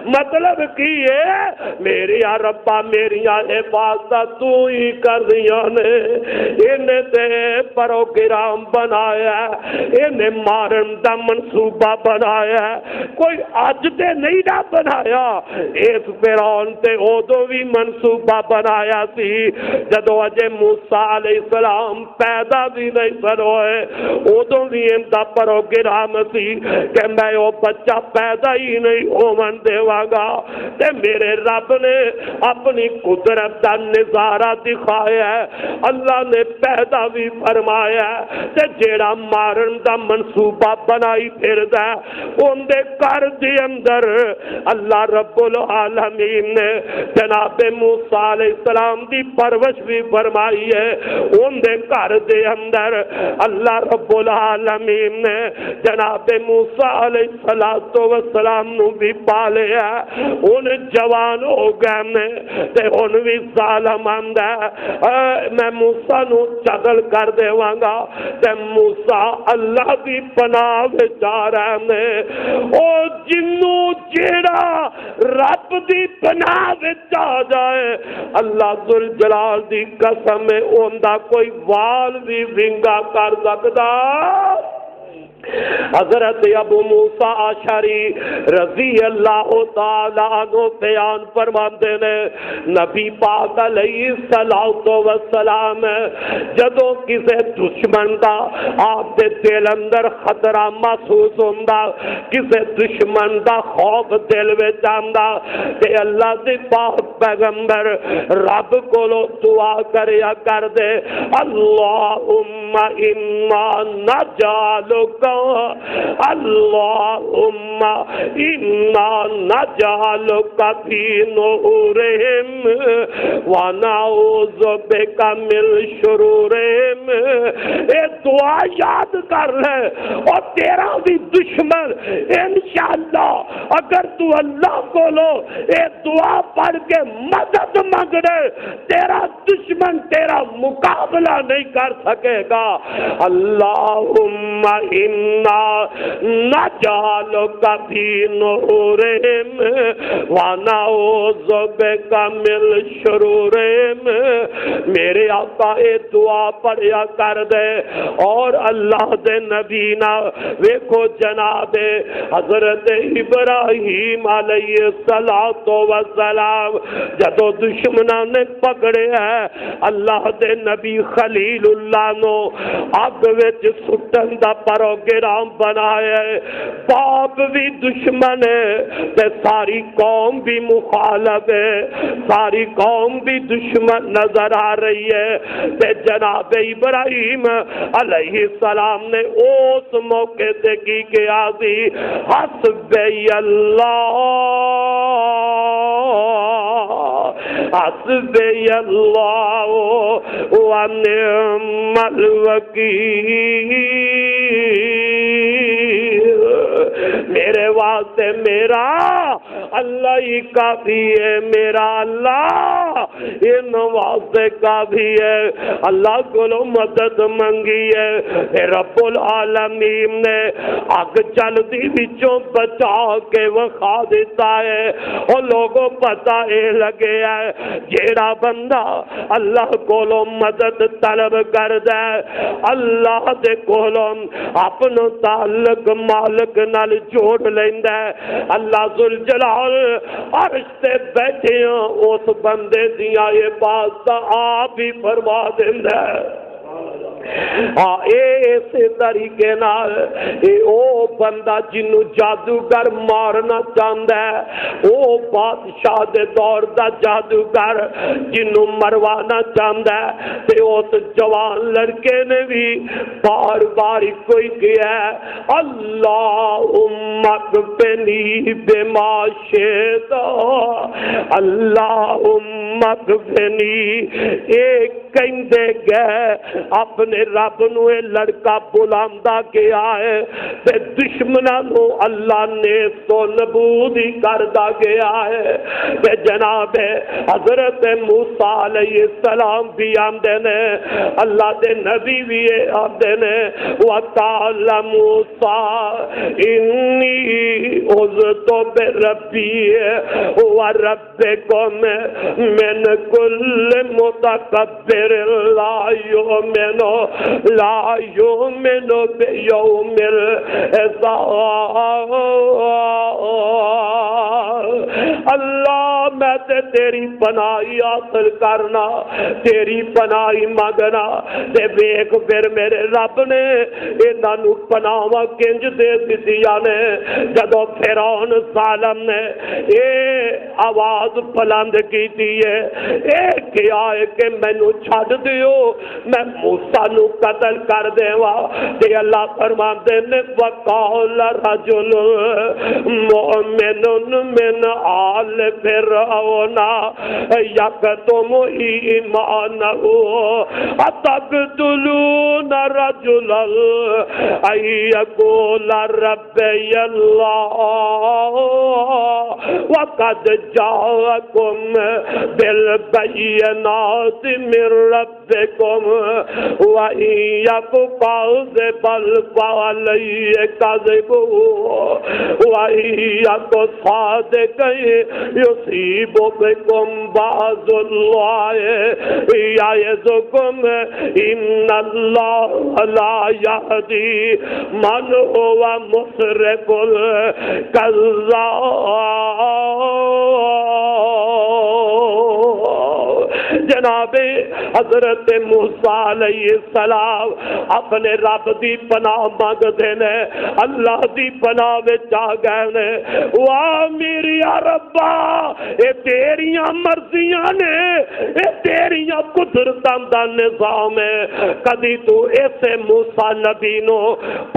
مطلب کی ہے میری ربا میری حفاظت تو ہی کر دیا نے انہیں تے پروگرام بنایا انہیں مارن دا منصوبہ بنایا کوئی اج تے نہیں نہ بنایا اس فرعون تے ادو بھی منصوبہ بنایا سی جدو اجے موسیٰ علیہ السلام پیدا بھی نہیں سن ہوئے ادو بھی ان دا پروگرام سی کہ میں وہ بچہ پیدا ہی نہیں ہون دیواں گا تے میرے رب نے اپنی قدرت دا نظارہ دکھایا ہے اللہ نے پیدا بھی فرمایا تے جیڑا مارن دا منصوبہ بنائی پھردا اون دے گھر دے اندر اللہ رب العالمین نے جناب موسیٰ علیہ السلام دی پرورش بھی فرمائی ہے اون دے گھر دے اندر اللہ رب العالمین نے جناب موسیٰ علیہ السلام نو بھی پالیا ان جوان ہو گئے میں تے ان بھی ظالم آندا میں موسیٰ نو قتل کر دیواں گا تے موسیٰ اللہ دی پناہ وچ آ رہے نے او جنوں جیڑا رب دی پناہ وچ آ جائے اللہ ذوالجلال دی قسم ہے اوندا کوئی وال بھی ونگا کر سکدا حضرت ابو موسیٰ اشعری رضی اللہ تعالیٰ عنہ بیان فرماتے نے نبی پاک علیہ الصلوۃ والسلام جدوں کسے دشمن دا آپ دے دل اندر خطرہ محسوس ہوندا کسے دشمن دا خوف دل وچ آندا تے اللہ دے پاک پیغمبر رب کولوں دعا کریا کر دے اللہم انا نجعلک اللہم انا نجعلک فی نورہم ونعوذ بک من شرورہم. اے دعا یاد کر لے اور تیرا بھی دشمن انشاءاللہ اگر تو اللہ کو لو اے دعا پڑھ کے مدد مانگ رہے تیرا دشمن تیرا مقابلہ نہیں کر سکے گا. اللہم انا نجعلک فی نورہم ونعوذ بک من شرورہم. میرے آقا اے دعا پڑھیا کر دے اور اللہ دے نبی نا ویکھو جناب حضرت ابراہیم علیہ السلام جدو دشمنوں نے پکڑے ہے اللہ دے نبی خلیل اللہ نو اگ وچ سٹن دا پروگرام بنایا ہے. باپ بھی دشمن ہے تے ساری قوم بھی مخالف ہے ساری قوم بھی دشمن نظر آ رہی ہے تے جناب ابراہیم علیہ السلام نے اس موقع تے کی کیا سی حسبی اللہ حسبی اللہ ونعم الوکیل. میرے واسطے میرا اللہ ہی کافی ہے میرا اللہ ان واسطے کافی ہے. اللہ کو مدد منگی ہے رب العالمین نے اگ چلتی بچوں بچا کے وکھا دیتا ہے اور لوگوں پتہ یہ لگے ہے جیڑا بندہ اللہ کو مدد طلب کر دے اللہ دے کولوں اپنا تعلق مالک نال جوڑ لیندا ہے. اللہ ذوالجلال عرش تے بیٹھے اس بندے دیاں یہ بات آپ ہی فرما دیندا ہے. اسی طریقے نال او بندہ جنوں جادوگر مارنا چاہندا ہے او بادشاہ دے دور دا جادوگر جنوں مروانا چاہندا ہے تے اس جوان لڑکے نے بھی بار بار کوئی کیا ہے اللہم اکفنی بما شئت اللہم اکفنی. ایک کہندے گئے اپنے رب نو اے لڑکا بلاندا گیا ہے تے دشمناں نو اللہ نے سو نبودی کردا گیا ہے تے جناب حضرت موسیٰ علیہ السلام بھی آمدے نے اللہ دے نبی بھی آمدے نے وقال موسیٰ انی عذت بربی وربکم من کل متکبر لا یؤمن بیوم الحساب. اللہ میں تیری پناہی حاصل کرنا تیری پناہی مانگنا تے ویکھ پھر میرے رب نے انہاں نو پناہاں کنج دے دتیاں نے جدوں فرعون ظالم نے اے آواز بلند کیتی ہے اے کیا ہے کہ مینوں چھڈ دیو میں موسیٰ نو قتل کر دیواں تے اللہ فرماندے نے وقال رجل مؤمن من آل فرعون یکتم ایمانہ اتقتلون رجلا ان یقول ربی اللہ وقد جاءکم بالبینات من ربکم وان یک کاذبا فعلیہ کذبہ وان یک صادقا یصیبکم یصیب بکم بعض اللہ یعظکم ان اللہ لا یہدی من هو مسرف الکذاب۔ جناب حضرت موسیٰ علیہ السلام اپنے رب دی پناہ مانگ دینے، اللہ دی پناہ وچ آ گئے نے۔ واہ میری ربا، اے تیریاں مرضیاں نے، اے تیریاں قدرتاں دا نظام ہے۔ کدی تو ایسے موسیٰ نبی نو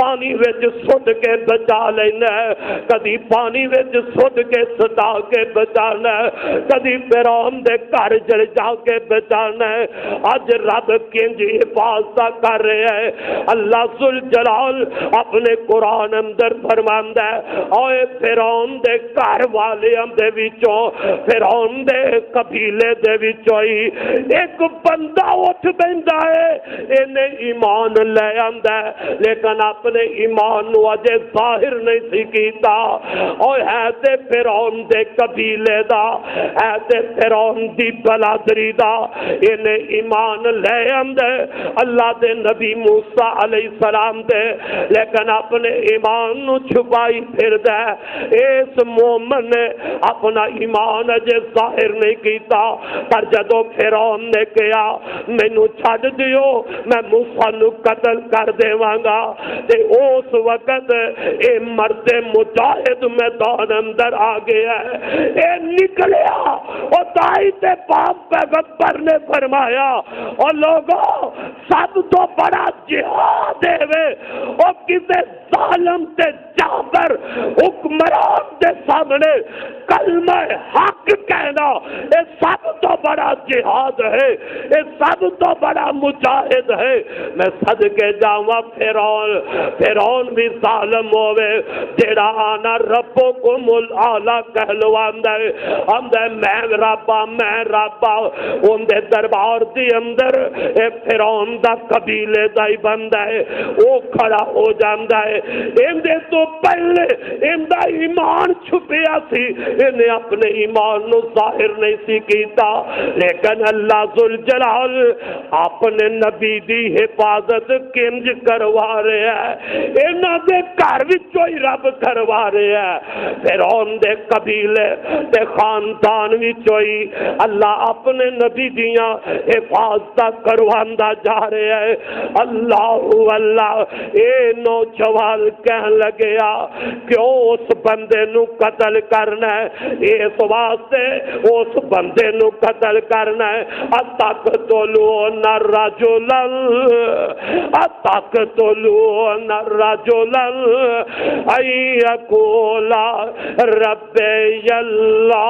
پانی وچ سٹ کے بچا لینا ہے، کدی پانی وچ سٹ کے سٹا کے بچانا ہے، کدی فرعون دے گھر جل جا کے بچانا ہے۔ آج رب کنج حفاظت کر رہے ہیں۔ اللہ ذوالجلال اپنے قرآن اندر فرماندا ہے، اوے فرعون دے گھر والیاں دے وچوں، فرعون دے قبیلے دے وچوں ہی ایک بندہ اٹھ بیندا ہے، اینے ایمان لے آندا ہے لیکن اپنے ایمان نو اجے ظاہر نہیں سی کیتا۔ اوے ہے تے فرعون دے قبیلے دا، ہے تے فرعون دی بلادری دا، انہیں ایمان لے آندے اللہ دے نبی موسیٰ علیہ السلام دے، لیکن اپنے ایمان نو چھپائی پھر دے۔ اس مومن نے اپنا ایمان اجے ظاہر نہیں کیتا، پر جدو فرعون نے کہا مینوں چھڈ دیو میں موسیٰ نو قتل کر دیواں گا، تے اس وقت اے مرد مجاہد میدان اندر آ گیا ہے۔ اے نکلیا اور دائی تے پاک پیغمبر نے فرمایا اور لوگوں سب تو بڑا جہاد ہے اور کسی ظالم تے جابر حکمران دے سامنے کلمہ حق کہنا یہ سب تو بڑا جہاد ہے، یہ سب تو بڑا مجاہد ہے۔ میں صدقے جاواں فرعون بھی ظالم ہوئے جیڑا آنا ربکم الاعلی کہلواندا ہے، آندا ہے میں ربا ان دے دربار دی اندر اے فرعون دا قبیلے دا ہی بندہ ہے، وہ کھڑا ہو جاندا ہے۔ اندے تو پہلے اندا ایمان چھپیا سی، انہیں اپنے ایمان نو ظاہر نہیں سی کیتا، لیکن اللہ ذوالجلال اپنے نبی دی حفاظت کنج کروا رہے ہیں، انہاں دے گھر وچوں ہی رب کروا رہے ہیں، فرعون دے قبیلے تے خاندان وچوں ہی اللہ اپنے نبی دیاں حفاظت کرواندا جا رہے ہیں۔ اللہ اے نوجوان کہن لگیا کیوں اس بندے نو قتل کرنا ہے، اس واسطے اس بندے نو قتل کرنا ہے۔ اتقتلون رجلا ان یقول ربی اللہ،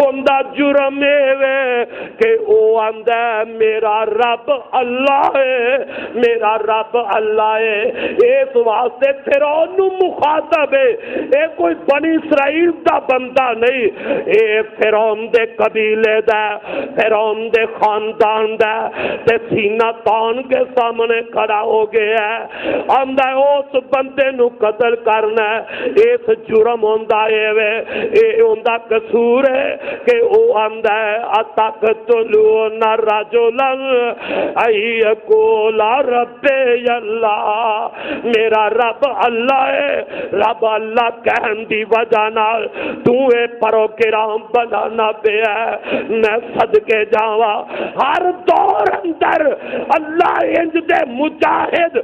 اندہ جرم ہے کہ او اندہ میرا رب اللہ ہے، میرا رب اللہ ہے۔ اس واسطے فرعون نو مخاطب ہے، اے کوئی بنی اسرائیل دا بندہ نہیں، اے فرعون دے قبیلے دا، فرعون دے خاندان دا، تے سینہ تان کے سامنے کھڑا ہو گیا ہے، اندہ اس بندے نو قتل کرنا ہے۔ اس جرم ہوندہ ہے، اے ہوندہ قصور ہے کہ او اندہ ہے اتقتلون رجلا ان یقول ربی اللہ، میرا رب اللہ ہے، رب اللہ کہن دی وجہ نال تو اے پروگرام بنانا پیا ہے۔ میں صدقے جاواں ہر دور اندر اللہ انج دے مجاہد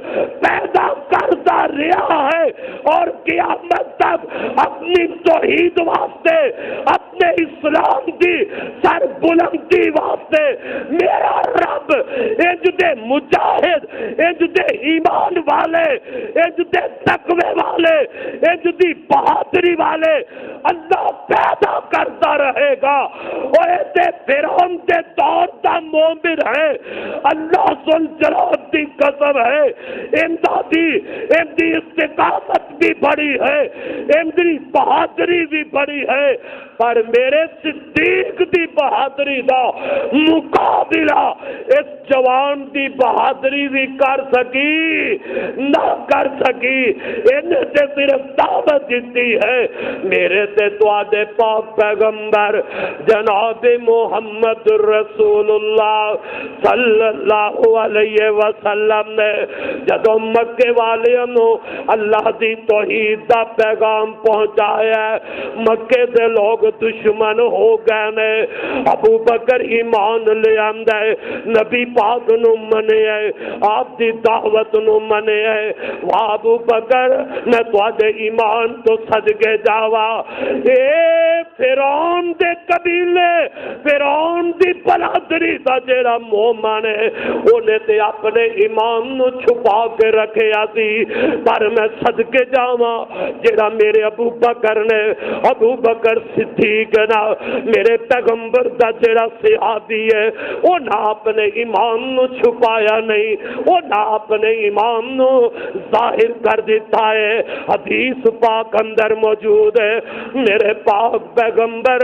پیدا کرتا رہا ہے اور قیامت تک اپنی توحید واسطے، اپنے اسلام دی سر بلندی واسطے میرا رب انج دے مجاہد، انج دے ایمان والے، انج دے تقوی والے، انج دی بہادری والے اللہ پیدا کرتا رہے گا۔ اور تے فرعون دے دور دا مومن ہے اللہ ذل جلال دی قسم ہے اندی استقامت بھی بڑی ہے اندی بہادری بھی بڑی ہے پر میرے صدیق دی بہادری دا مقابلہ اس جوان دی بہادری بھی کر سکی نہ کر سکی انہیں تے صرف دعوت دیتی ہے میرے تے تو آدھے پاک پیغمبر جناب محمد رسول اللہ صلی اللہ علیہ وسلم نے جدو مکے والیاں اللہ دی توحید دا پیغام پہنچایا مکے دے لوگ دشمن ہو گئے نے ابو بکر ایمان لے آندا ہے نبی پاک نو منے ہے آپ دی دعوت نو منے ہے ابو بکر میں تواڈے ایمان تو صدقے جاوا اے فرعون دے قبیلے فرعون دی بلادری دا جیڑا مومن ہے اونے تے اپنے ایمان نو چھپا کے رکھیا سی پر میں صدقے جاواں جیڑا میرے ابو بکر نے ابو بکر صدیق نا میرے پیغمبر دا جیڑا صحابی ہے او نہ اپنے ایمان نو چھپایا نہیں او نہ اپنے ایمان نو ظاہر کر دیتا ہے حدیث پاک اندر موجود ہے میرے پاک پیغمبر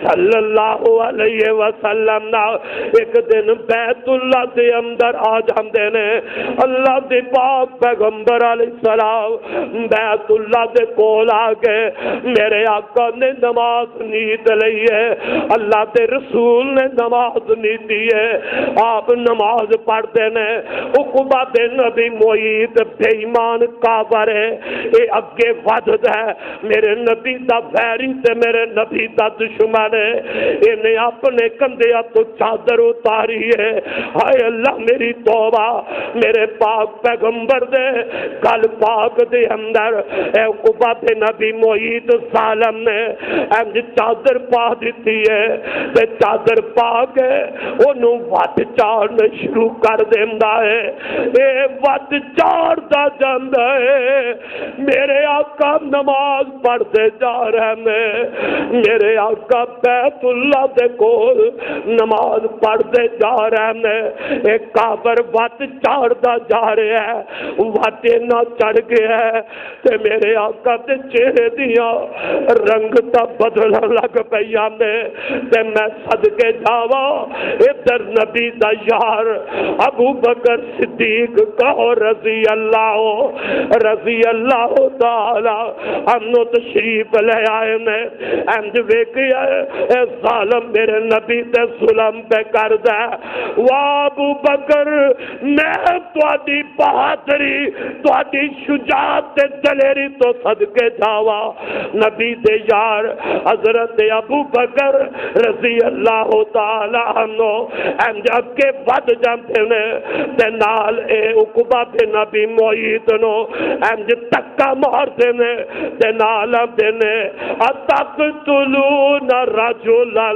صلی اللہ علیہ وسلم نا ایک دن بیت اللہ دے اندر آ جاندے نے اللہ دے پاک پیغمبر علیہ السلام بیت اللہ دے کول آ گئے میرے آقا نے نماز نیت لئی ہے اللہ دے رسول نے نماز نیتی ہے آپ نماز پڑھتے نے عقبہ دے نبی معید بے ایمان کافر ہے اے اگے ودد ہے میرے نبی دا ویری تے میرے نبی دا دشمن ہے انہیں اپنے کندھے تو چادر اتاری ہے ہائے اللہ میری توبہ میرے پاک پیغمبر دے گل پاک دے اندر اے عقبہ دے نبی معید ظالم نے انج چادر پا دیتی ہے تے چادر پا کے انہوں وٹ چاڑنا شروع کر دیندا ہے اے وٹ چاڑ دا جاندا ہے میرے آقا نماز پڑھتے جا رہے ہیں میرے آقا بیت اللہ دے کول نماز پڑھتے جا رہے ہیں ایک کافر وٹ چاڑ دا جا رہا ہے وٹ نہ چڑھ گیا ہے تے میرے آقا تے چہرے دیاں رنگ تا بدلن لگ پیا نے تے میں صدقے جاواں ادھر نبی دا یار ابو بکر صدیق کہو رضی اللہ تعالی ہموں تشریف لے آئے نے انج ویکھیا اے ظالم میرے نبی تے ظلم پہ کردا وا ابو بکر میں تواڈی بہادری تواڈی شجاعت تے دلیری تو صدقے جاواں نبی دے یار حضرت ابو بکر رضی اللہ تعالی عنہ انج اگے ود جاندے نے تے نال اے عقبہ بن نبی معید نو انج تکا مارتے نے تے نال آندے نے اتقتلون رجلا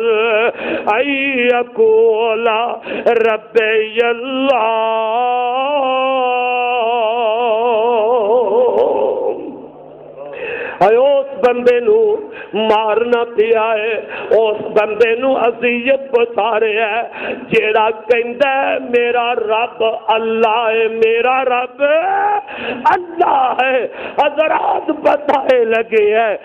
ان یقول ربی اللہ اس بندے نو مارنا پیا ہے اس بندے نو اذیت پہنچا رہا ہے جیڑا کہندا ہے میرا رب اللہ ہے میرا رب اللہ ہے حضرات بتائے لگے ہے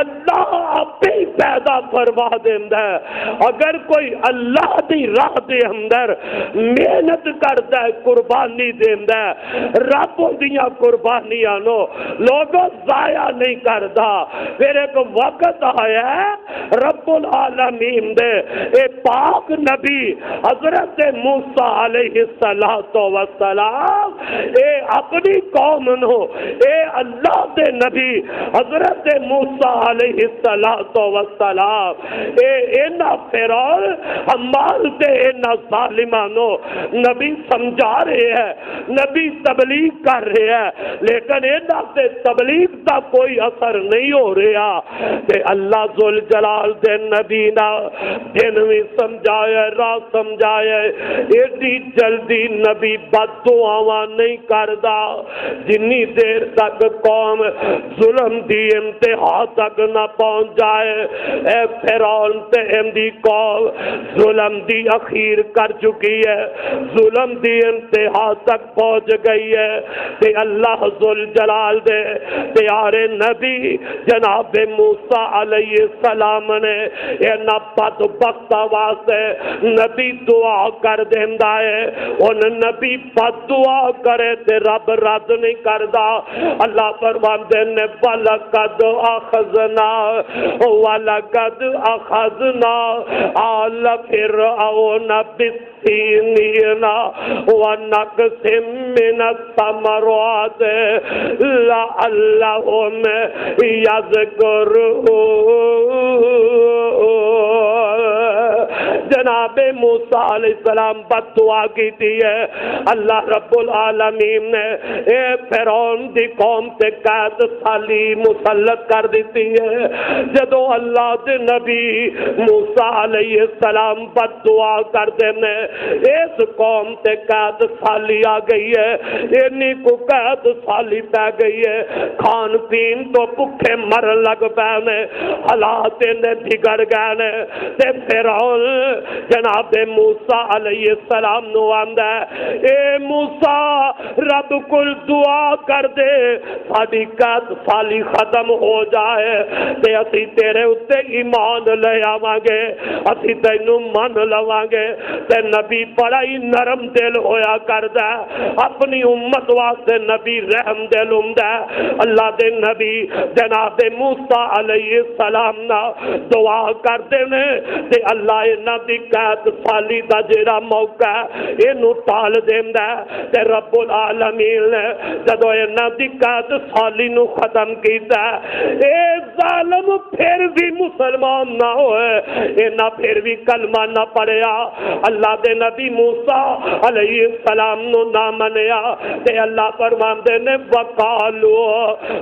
اللہ آپ ہی پیدا فرما دیندا ہے اگر کوئی اللہ دی راہ دے اندر محنت کردا ہے قربانی دیندا ہے رب دیاں قربانیاں نو لوگوں ضائع نہیں کردا پھر ایک وقت آیا ہے رب العالمین دے اے پاک نبی حضرت موسیٰ علیہ السلام اے اپنی قوم نو اے اللہ دے نبی حضرت موسیٰ علیہ السلام اے اینا فرعون حمال دے اینا ظالمانو نبی سمجھا رہے ہیں نبی تبلیغ کر رہے ہیں لیکن اینا سے تبلیغ تا کوئی اثر نہیں ہو رہا تے اللہ ذل جلال دے نبی نا دن بھی سمجھایا رات سمجھایا ایڈی جلدی نبی بد دعاواں نہیں کردا جنی دیر تک قوم ظلم دی انتہا تک نہ پہنچ جائے اے فرعون تے اندی قوم ظلم دی اخیر کر چکی ہے ظلم دی انتہا تک پہنچ گئی ہے تے اللہ ذل جلال دے پیارے نبی جناب موسیٰ علیہ السلام نے اینا بدبخت واسطے نبی دعا کر دیندا ہے ان نبی بد دعا کرے تے رب رد نہیں کردا اللہ فرماندے نے وَلَقَدْ أَخَذْنَا آلَ فِرْعَوْنَ بِالسِّنِينَ وَنَقْصٍ مِّنَ الثَّمَرَاتِ لَعَلَّهُمْ يَذْكُرُونَ جناب موسیٰ علیہ السلام بد دعا کی تھی ہے اللہ رب العالمین نے اے فرعون دی قوم تے قید سالی مسلط کر دیتی ہے جدو اللہ دے نبی موسیٰ علیہ السلام بد دعا کر دینے اس قوم تے قید سالی آ گئی ہے اینی کو قید سالی پہ گئی ہے کھان پین تو بھوکے مر لگ پینے حالات نے بگڑ گئے نے تے فرعون جناب موسیٰ علیہ السلام نو آندا ہے اے موسیٰ رب کل دعا کر دے ساڈی قید سالی ختم ہو جائے تے اسی تیرے اتے ایمان لے آواں گے اسی تینوں من لواں گے تے نبی بڑا ہی نرم دل ہویا کردا ہے اپنی امت واسطے نبی رحم دل ہوندا ہے اللہ دے نبی جناب موسیٰ علیہ السلام نا دعا کردے نے تے اللہ انہاں دی قید سالی دا جڑا موقع ہے اینو ٹال دیندا ہے تے رب العالمین نے جدوں انہاں دی قید سالی نو ختم کیتا اے ظالم پھر بھی مسلمان نہ ہوئے انہاں پھر بھی کلمہ نہ پڑھیا اللہ دے نبی موسیٰ علیہ السلام نو نہ منیا تے اللہ فرماندے نے وقالو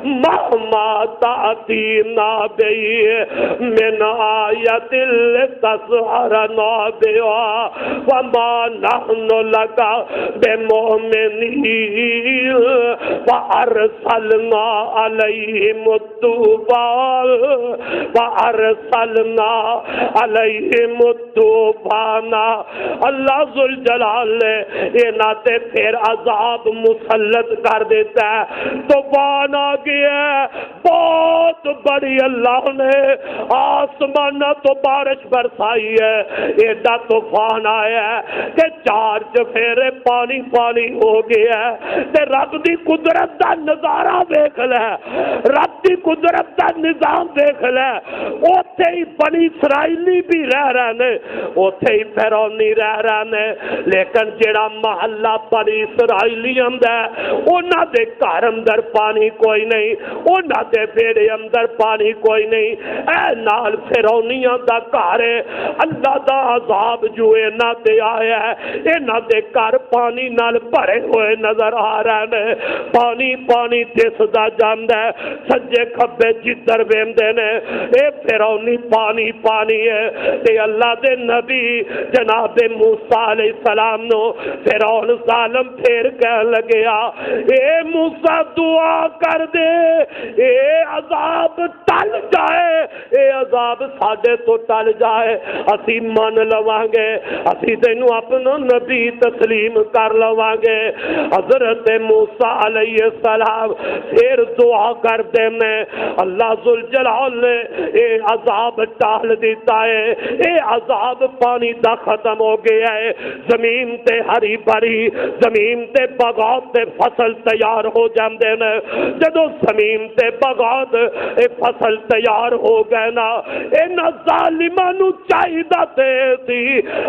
مہما تأتینا بی من آیت لتسحرنا بها وما نحن لك بمؤمنين فأرسلنا عليهم الطوفان اللہ ذل جلال نے انہاں تے پھر عذاب مسلط کر دیتا ہے طوفان آ گیا ہے بہت بڑی اللہ نے آسمان تو بارش برسائی ہے ایڈا طوفان آیا ہے کہ چار چفیرے پانی پانی ہو گیا ہے تے رب دی قدرت دا نظارہ دیکھ لے رب دی قدرت دا نظام دیکھ لے اوتھے ہی بنی اسرائیلی بھی رہ رہے نے اوتھے ہی فرعونی رہ رہے نے لیکن جڑا محلہ بنی اسرائیلی اندر انہاں دے گھر اندر پانی کوئی نہیں انہاں دے بیڑے اندر پانی کوئی نہیں اے نال فرعونیاں دا گھر اللہ دا عذاب جو انہاں تے آیا ہے انہاں دے گھر پانی نال بھرے ہوئے نظر آ رہے نے پانی پانی دسدا جاندا ہے سجے کھبے جدھر ویندے نے اے فرعونی پانی پانی ہے تے اللہ دے نبی جناب موسیٰ علیہ السلام نو فرعون ظالم پھر کہہ لگیا اے موسیٰ دعا کر دے اے عذاب ٹل جائے اے عذاب ساڈے تو ٹل جائے اسی من لواں گے اسی تینوں اپنا نبی تسلیم کر لواں گے حضرت موسیٰ علیہ السلام پھر دعا کر دینے اللہ ذل جلال نے اے عذاب ٹال دیتا ہے اے عذاب پانی دا ختم ہو گیا ہے زمین تے ہری بھری زمین تے بغاوت تے فصل تیار ہو جاندے نے جدوں زمین تے بغاوت اے فصل تیار ہو گئے نا انہاں ظالماں نو چاہیدا تے سی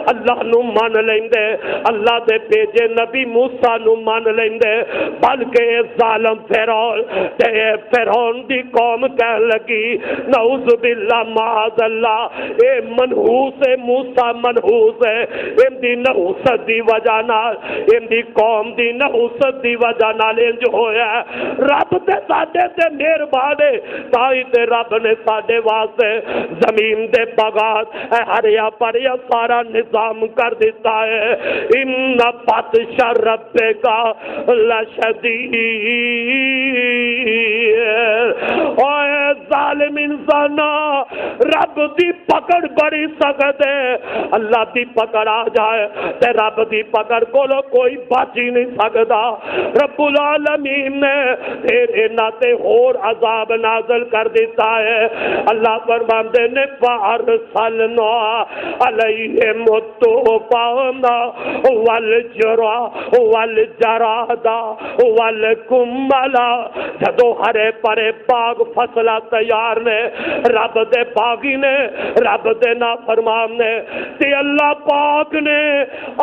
اللہ نو من لیندے اللہ دے بھیجے نبی موسیٰ نو من لیندے بلکہ ظالم فرعون دی قوم کہہ لگی نعوذ باللہ معاذ اللہ اے منحوس موسیٰ منحوس ہے ان دی نحوست دی وجہ نال ان دی قوم دی نحوست دی وجہ نال انج ہویا رب تے ساڈے تے مہربان ہے تائی تے رب نے ساڈے واسطے زمین دے باغات ہریا پریا سارا نظام کر دیتا ہے ان بطش ربک لشدید اوے ظالم انسانا رب دی پکڑ بڑی سخت ہے اللہ دی پکڑ آ جائے تے رب دی پکڑ کولو کوئی بچ ہی نہیں سکتا رب العالمین نے پھر انہاں تے ہور عذاب نازل کر دیتا ہے اللہ فرماندے نے فارسلنا علیہم الطوفان والجراد والقمل جدو ہرے پرے باغ فصلہ تیار نے رب دے باغی نے رب دے نافرمان نے تے اللہ پاک نے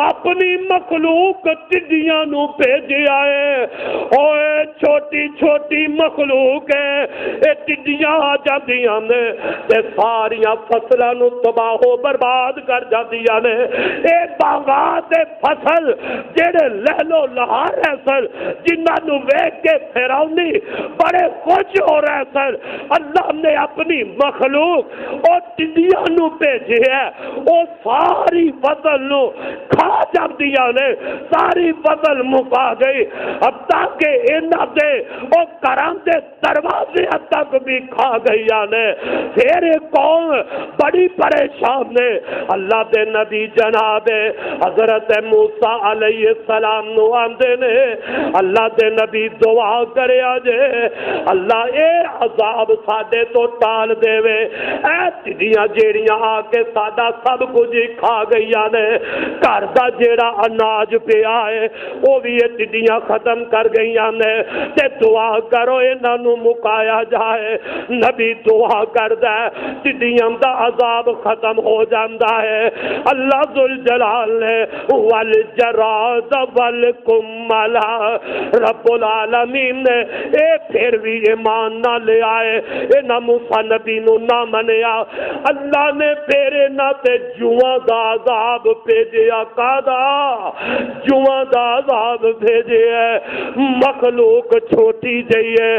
اپنی مخلوق ٹڈیاں نو بھیجیا ہے اوے چھوٹی چھوٹی مخلوق ہے اے ٹڈیاں آ جاندیاں نے تے ساریاں فصلاں نو تباہ و برباد کر جاندیاں نے اے باغات فصل جڑے لہلو لہار ہے سن جنہاں نو ویکھ کے فرعونی بڑے خوش ہو رہے سن اللہ نے اپنی مخلوق اور ٹڈیاں نو بھیجے ہے او ساری فصل نو کھا جاندیاں نے ساری فصل مکا گئی اب تاکہ انہاں دے او گھراں دے دروازے تک بھی کھا گئی نے پھر ایک قوم بڑی پریشان نے اللہ دے نبی جناب حضرت موسیٰ علیہ السلام نو آندے نے اللہ دے نبی دعا کرے آجے اللہ اے عذاب ساڈے تو ٹال دے وے اے ٹڈیاں جیڑیاں آ کے ساڈا سب کچھ کھا گئی نے گھر دا جیڑا اناج پیا ہے وہ بھی یہ ٹڈیاں ختم کر گئی نے تے دعا کرو انہاں نو مکایا جائے نبی دعا کردا ہے ٹڈیاں دا عذاب ختم ہو جاندا ہے اللہ ذوالجلال نے والجراد والقمل رب العالمین نے اے پھر بھی ایمان نہ لے آئے انہاں موسیٰ نبی نو نہ منیا اللہ نے پھر انہاں تے جواں دا عذاب بھیجیا کادا جواں دا عذاب بھیجیا مخلوق چھوٹی جئی ہے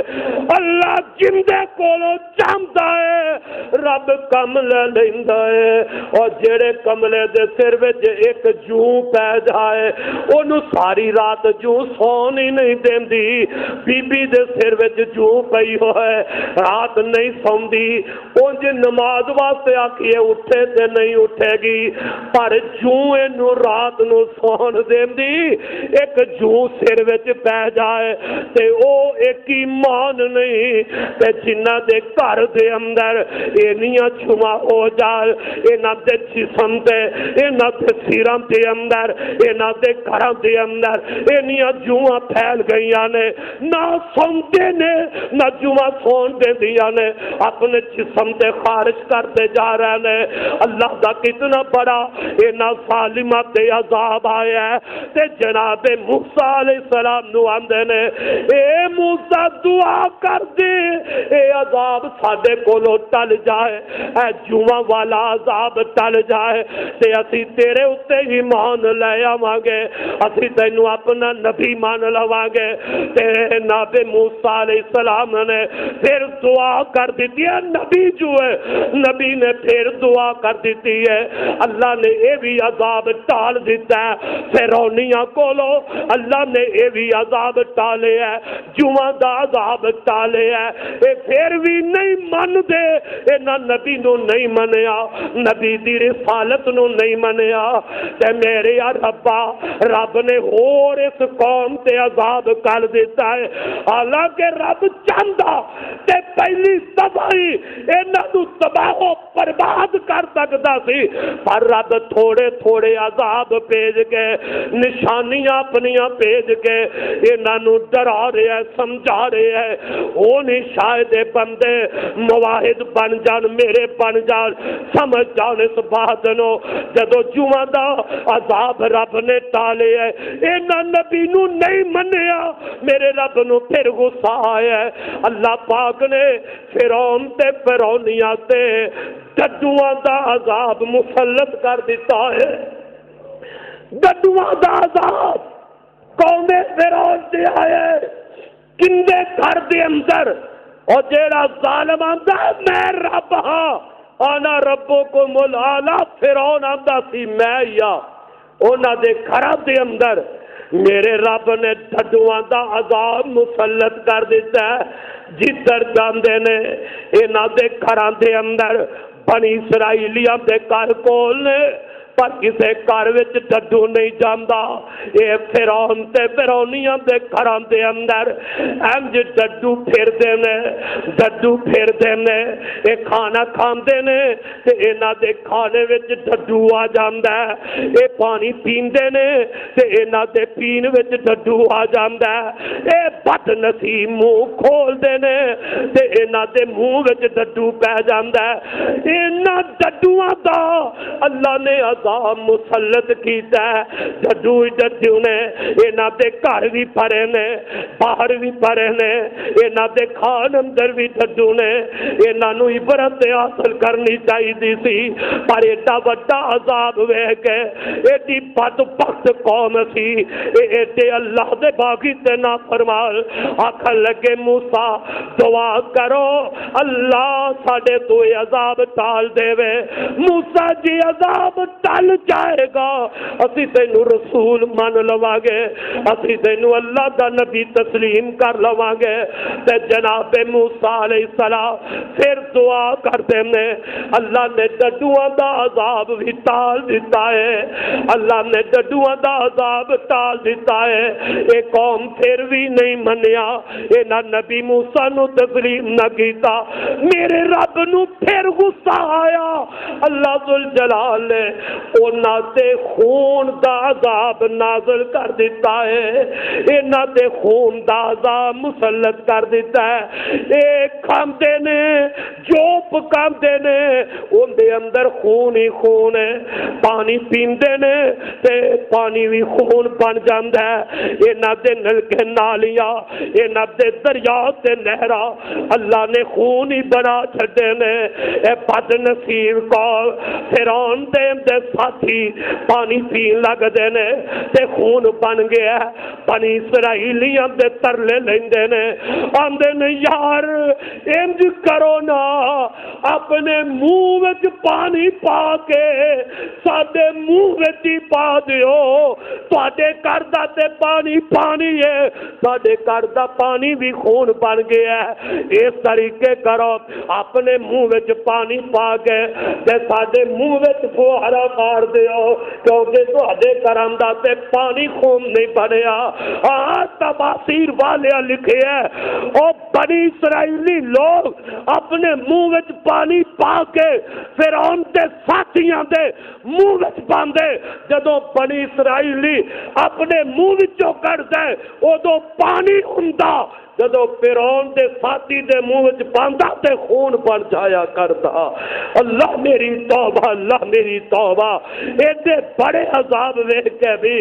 اللہ جندے کولو چاہندا ہے رب کملے لیندا ہے اور جڑے کملے دے سر وچ ایک جوں پہ جائے اونوں ساری رات جوں سون ہی نہیں دیندی بی بی دے سر وچ جوں پئی ہوئے رات نہیں سوندی اونج نماز واسطے آکھیے اٹھے تے نہیں اٹھے گی پر جوں اینو رات نو سون دیندی ایک جوں سر وچ پہ جائے تے او ایک ایمان نہیں تے جنہ دے گھر دے اندر اینیاں چھما ہو جائے اینا دے جسم تے اینا دے سیران دے اندر اینا دے گھران دے اندر اینیاں جواں پھیل گئیاں نے نہ سوندے نے نہ جواں سون دے دیا نے اپنے جسم تے خارج کرتے جا رہے نے اللہ دا کتنا بڑا اینا ظالمہ تے عذاب آیا ہے تے جناب موسیٰ علیہ السلام نو آندے نے اے موسیٰ دعا کر دے اے عذاب ساڈے کولو ٹل جائے اے جواں والا عذاب ٹل جائے تے اسی تیرے اتے ہی مان لے آواں گے اسی تینوں اپنا نبی مان لواں گے تے نبی موسیٰ علیہ السلام نے پھر دعا کر دیتی ہے نبی جو ہے نبی نے پھر دعا کر دیتی ہے اللہ نے اے بھی عذاب ٹال دیتا ہے فرعونیاں کولو اللہ نے اے بھی عذاب ٹالے ہے جواں دا عذاب ٹالے ہے اے پھر بھی نہیں من دے اے نہ نبی نو نہیں منیا نبی دی رسالت نو نہیں منیا تے میرے ربا رب نے اور اس قوم تے عذاب کر دیتا ہے حالانکہ رب چاہتا تے پہلی دفعہ ہی انہاں نو تباہ و برباد کر سکتا سی، پر رب تھوڑے تھوڑے عذاب بھیج کے نشانیاں اپنیاں بھیج کے انہاں نو ڈرا رہا ہے، سمجھا رہا ہے۔ وہ نہیں شاید بندے مواحد بن جان، میرے بن جان، سمجھ جان اس بات نو، جدو جمعہ دا عذاب رب نے ٹالے ہے، انہاں نبی نو نہیں منیا، میرے رب نو پھر غصہ آیا ہے۔ اللہ پاک نے فرعون تے فرعونیاں تے ڈڈواں دا عذاب مسلط کر دیتا ہے۔ ڈڈواں دا عذاب قوم فرعون دے آئے کندے گھر دے اندر، اور جیڑا ظالم آندا ہے میں رب ہاں، انا ربکم الاعلی، فرعون آندا سی میں یا انہاں دے گھراں دے اندر میرے رب نے ڈڈواں دا عذاب مسلط کر دیتا ہے۔ جدھر جاندے نے انہاں دے گھراں دے اندر بنی اسرائیلیاں دے گھر کول نے، پر کسے گھر وچ ڈڈو نہیں جاندا۔ اے فرعون تے فرعونیاں دے گھراں دے اندر انج ڈڈو پھردے نے، ڈڈو پھردے نے، اے کھانا کھاندے نے تے انہاں دے کھانے وچ ڈڈو آ جاندا ہے۔ اے پانی پیندے نے تے انہاں دے پین وچ ڈڈو آ جاندا ہے۔ اے بد نصیب منہ کھول دے نے تے انہاں دے منہ وچ ڈڈو پہ جاندا ہے۔ انہاں ڈڈواں دا اللہ نے عذاب مسلط کیتا ہے۔ ڈڈو نے انہاں دے گھر بھی پھرے نے، باہر بھی پھرے نے، انہاں دے کھان اندر بھی ڈڈو نے۔ انہاں نو عبرت حاصل کرنی چاہیے سی، پر ایڈا بڑا عذاب ویکھ کے ایڈی بدبخت قوم سی، ایڈے اللہ دے باغی تے نافرمان آکھن لگے موسیٰ دعا کرو اللہ ساڈے تو عذاب ٹال دے وے۔ موسیٰ جی عذاب ٹل جائے گا، اسی تینو رسول مان لواں گے، اسی تینو اللہ دا نبی تسلیم کر لواں گے۔ تے جناب موسیٰ علیہ السلام پھر دعا کرتے ہیں، اللہ نے ڈڈواں دا عذاب بھی ٹال دیتا ہے، اللہ نے ڈڈواں دا عذاب ٹال دیتا ہے۔ اے قوم پھر بھی نہیں منیا، انہاں نبی موسیٰ نو تسلیم نہ کیتا، میرے رب نو پھر غصہ آیا۔ اللہ ذوالجلال نے انہاں تے خون دا عذاب نازل کر دیتا ہے، انہاں تے خون دا عذاب مسلط کر دیتا ہے۔ اے کھاندے نے جو پکاندے نے ان دے اندر خون ہی خون ہے، پانی پیندے نے تے پانی بھی خون بن جاندا ہے۔ انہاں دے نلکے نالیاں، انہاں دے دریا تے نہراں اللہ نے خون ہی بنا چھڈے نے۔ اے بد نصیب قوم، فرعون دے ساتھی پانی پین لگ دے نے تے خون بن گیا۔ بنی اسرائیلیاں دے ترلے لیندے نے، آندے نے یار انج کرو نا، اپنے منہ وچ پانی پا کے ساڈے منہ وچ ہی پا دیو، تواڈے گھر دا تے پانی پانی ہے، ساڈے گھر دا پانی بھی خون بن گیا ہے۔ اس طریقے کرو، اپنے منہ وچ پانی پا کے تے ساڈے منہ وچ فوہرا مار دیو، کیونکہ تواڈے گھراں دا تے پانی خون نہیں بنیا۔ تفاسیر والے لکھے ہے او بنی اسرائیلی لوگ اپنے منہ وچ پانی پا کے فرعون دے ساتھیاں دے منہ وچ پاندے، جدوں بنی اسرائیلی اپنے منہ وچوں کڈدے اودوں پانی ہوندا، جدو فرعون دے ساتھی دے منہ وچ پاندا تے خون بن جایا کردا۔ اللہ میری توبہ، اللہ میری توبہ، ایڈے بڑے عذاب ویکھ کے بھی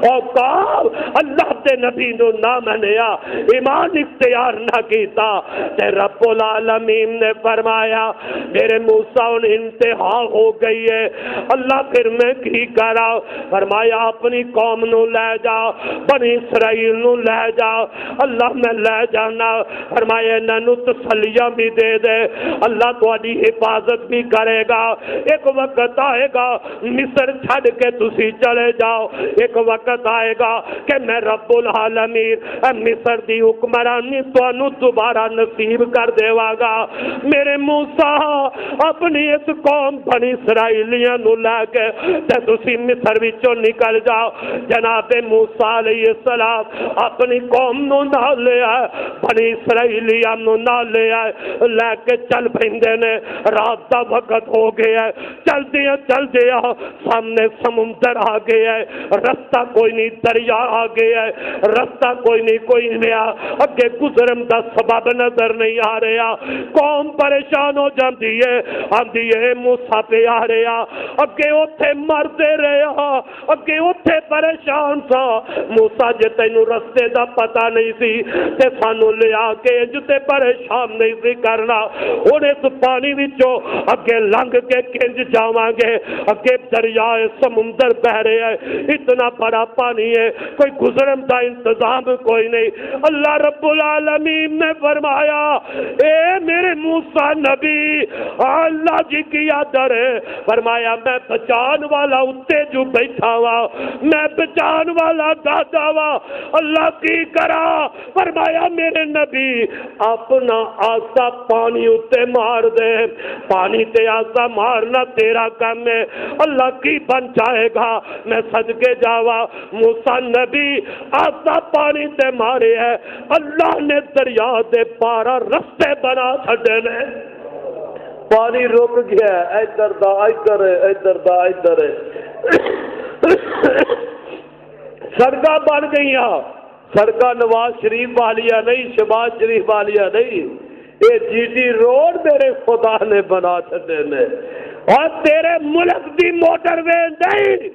اوقات اللہ دے نبی نو نہ منیا، ایمان اختیار نہ کیتا، تے رب العالمین نے فرمایا میرے موسیٰ انتہا ہو گئی ہے، اللہ پھر میں کی کرا؟ فرمایا اپنی قوم نو لے جا، بنی اسرائیل نو لے جا، اللہ میں لے جانا۔ فرمایا انہوں تسلیاں بھی دے دے، اللہ تہاڈی حفاظت بھی کرے گا۔ ایک وقت آئے گا مصر چھڈ کے تسی چلے جاؤ، ایک وقت آئے گا کہ میں رب العالمین مصر دی حکمرانی تانوں دوبارہ نصیب کر دیواں گا۔ میرے موسیٰ اپنی اس قوم بنی اسرائیلیاں نو لے کے تے تسی مصر وچوں نکل جاؤ۔ جناب موسیٰ علیہ السلام اپنی قوم نو نال لے آئے، بنی اسرائیلیاں نو نہ لے آئے لے کے چل پیندے نے رات دا وقت ہو گیا ہے چل دیا سامنے سمندر آ گیا ہے رستہ کوئی نہیں دریا آ گیا ہے رستہ کوئی نہیں کوئی نیا اگے گزرن دا سبب نظر نہیں آ رہا قوم پریشان ہو جاندی ہے آندی ہے موسیٰ پہ آ رہا اگے اوتھے مردے رہا اگے اوتھے پریشان سا موسیٰ جے تینوں رستے دا پتہ نہیں سی تے سانو لے آ کے جتے پریشان نہیں سی کرنا اور اس پانی وچوں اگے لنگ کے کنج جاواں گے اگے دریائے سمندر بہ رہے ہیں اتنا بڑا پانی ہے کوئی گزرن دا انتظام کوئی نہیں اللہ رب العالمین نے فرمایا اے میرے موسیٰ نبی اللہ جی کی آدر ہے فرمایا میں بچان والا اتے جو بیٹھا ہوا میں بچان والا دادا ہوا اللہ کی کرا فرمایا میرے نبی اپنا آسا پانی اتے مار دے پانی تے آسا مارنا تیرا کام ہے اللہ کی بن جائے گا میں صدقے جاوا موسیٰ نبی آسا پانی تے مارے ہے اللہ نے دریا دے پارا رستے بنا چھڑے نے پانی رک گیا ہے ادھر دا ادھر ہے ادھر دا ادھر ہے سڑکاں بن گئیاں سڑکاں نواز شریف والیاں نہیں شہباز شریف والیاں نہیں یہ جی ٹی روڈ میرے خدا نے بنا چھڑے نے اور تیرے ملک دی موٹر وے نہیں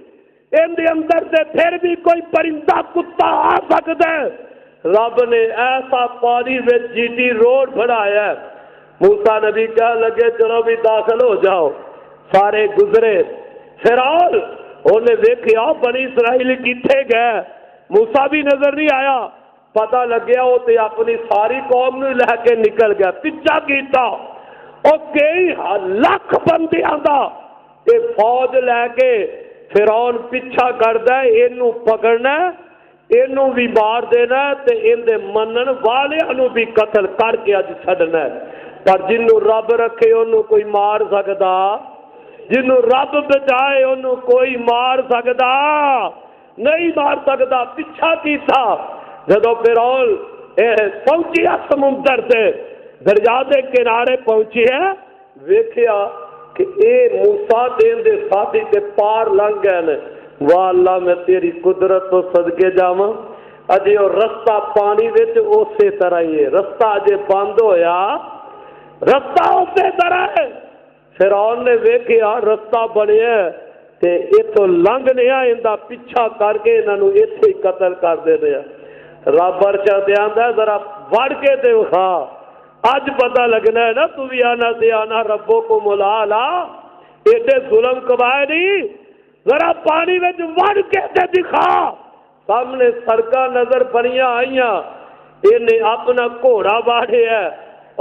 ان دے اندر سے پھر بھی کوئی پرندہ کتا آ سکتا ہے رب نے ایسا پانی میں جی ٹی روڈ بنایا ہے موسیٰ نبی کہنے لگے چلو بھی داخل ہو جاؤ سارے گزرے فرعون انہیں دیکھیا بنی اسرائیل کتھے گئے موسیٰ بھی نظر نہیں آیا پتہ لگ گیا وہ تے اپنی ساری قوم نے لے کے نکل گیا پیچھا کیتا اور کئی لاکھ بندیاں دا یہ فوج لے کے فرعون پیچھا کردا ہے اینو پکڑنا اینو بھی مار دینا تے ان دے منن والیاں نو بھی قتل کر کے اج چھڈنا پر جنوں رب رکھے انہوں کوئی مار سکدا جنوں رب بچائے انہوں کوئی مار سکدا نہیں مار سکدا پیچھا کیتا جدو فرعون پہنچیا سمندر سے دریا دے کنارے پہنچی ہے ویکھیا کہ اے موسیٰ دین دے ساتھی تے پار لنگ گئے نے واہ اللہ میں تیری قدرت تو صدقے جاواں اجے او رستہ پانی وچ اسی طرح ہی ہے رستہ اجے بند ہویا رستہ اسی طرح ہے فرعون نے ویکھیا رستہ بنیا تے ایتھوں لنگ نہیں آیندا پیچھا کر کے انہاں نوں ایتھے ہی قتل کر دیندے ہیں رب ارشا دیاندا ہے ذرا وڑ کے تے وکھا اج پتہ لگنا ہے نا تو بھی آنا سے آنا ربوں کو ملالا ایڈے ظلم کبائے نہیں ذرا پانی میں وڑ کے تے دکھا سامنے سڑکاں نظر بنیاں آئیاں انہیں اپنا گھوڑا باڑھے ہے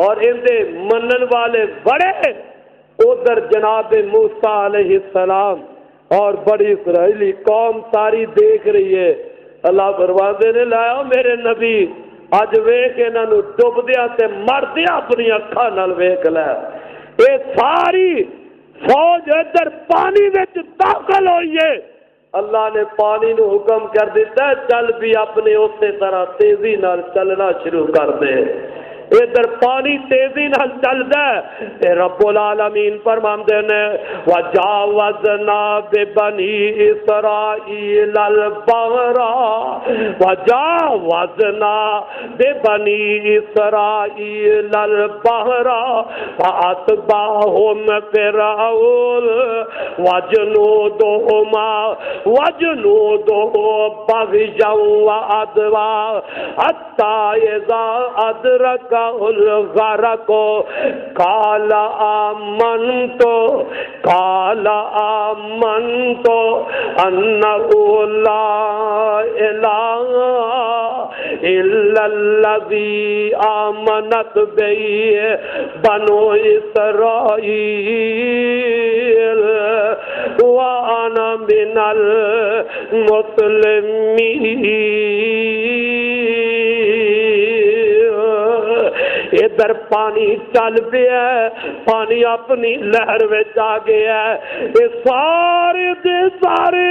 اور ان دے منن والے بڑے ادھر جناب موسیٰ علیہ السلام اور بڑی اسرائیلی قوم ساری دیکھ رہی ہے اللہ فرماندے نے لایا میرے نبی اج ویکھ انہاں نوں ڈبدیاں تے مردیاں اپنی اکھاں نال ویکھ لے اے ساری فوج ادھر پانی وچ داخل ہوئی ہے اللہ نے پانی نو حکم کر دیتا ہے چل بھی اپنے اسی طرح تیزی نال چلنا شروع کر دے ادھر پانی تیزی نال چلدا ہے رب العالمین فرماندے نے وجاوزنا ببنی اسرائیل البحر وجاوزنا ببنی اسرائیل البحر فاتبعهم فرعون وجنوده بغيا وعدوا حتى إذا أدرك الغرق قال آمنت أنه لا إله إلا الذي آمنت به بنو إسرائيل وأنا من المسلمين ادھر پانی چل پیا پانی اپنی لہر وچ آ گیا یہ سارے دے سارے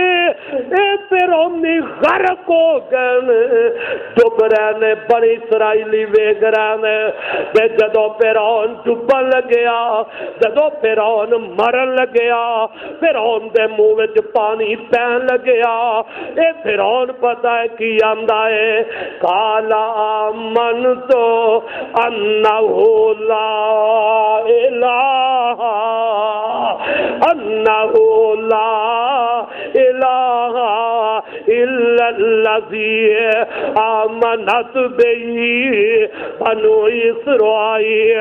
اے فرعونی غرق ہو گئے ڈب رہے نے بڑی اسرائیلی ویگ رہے نے تے جدو فرعون ڈبن لگیا جدو فرعون مرن لگیا فرعون دے منہ وچ پانی پین لگیا اے فرعون پتہ ہے کی آندا ہے قالا آمنت انہ لا الہ انہ لا الہ الا الذی آمنت بہ بنو اسرائیل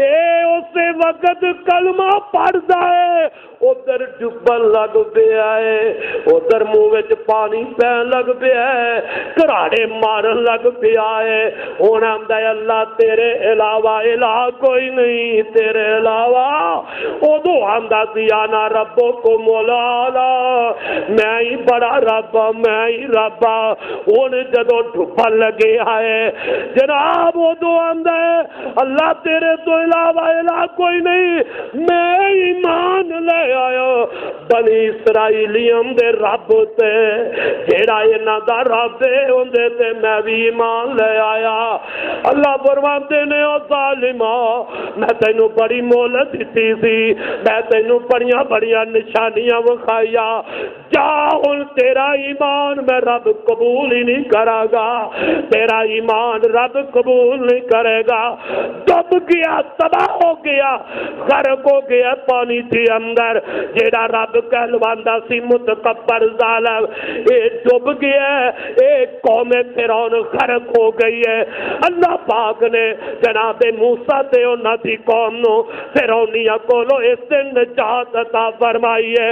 اے اسے وقت کلمہ پڑھدا ہے ادھر ڈبن لگ پیا ہے ادھر منہ وچ پانی پین لگ پیا ہے کراڑے مارن لگ پیا ہے ہن آندا ہے اللہ تیرے علاوہ الہ کوئی نہیں تیرے علاوہ ادو آندا سی انا ربکم الاعلی میں ہی بڑا رب میں ہی رب ہن جدو ڈبن لگے ہے جناب ادو آندا ہے اللہ تیرے تو علاوہ الہ کوئی نہیں میں ایمان لے آیا بنی اسرائیلیوں دے رب تے جیڑا انہاں دا رب ہے اوندے تے میں بھی ایمان لے آیا اللہ فرماندے نے او ظالما میں تینوں بڑی مہلت دتی سی میں تینوں بڑیاں نشانیاں وکھائیا جا ہن تیرا ایمان میں رب قبول ہی نہیں کراں گا تیرا ایمان رب قبول نہیں کرے گا ڈب گیا تباہ ہو گیا غرق ہو گیا پانی کے اندر جیڑا رب کہلواندا سی متکبر ظالم اے ڈب گیا اے قوم فرعون غرق ہو گئی ہے اللہ پاک نے جناب موسیٰ تے انہاں دی قوم نو فرعونیاں کولو اس دن نجات عطا فرمائی ہے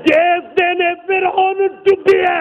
جس دن فرعون ڈبیا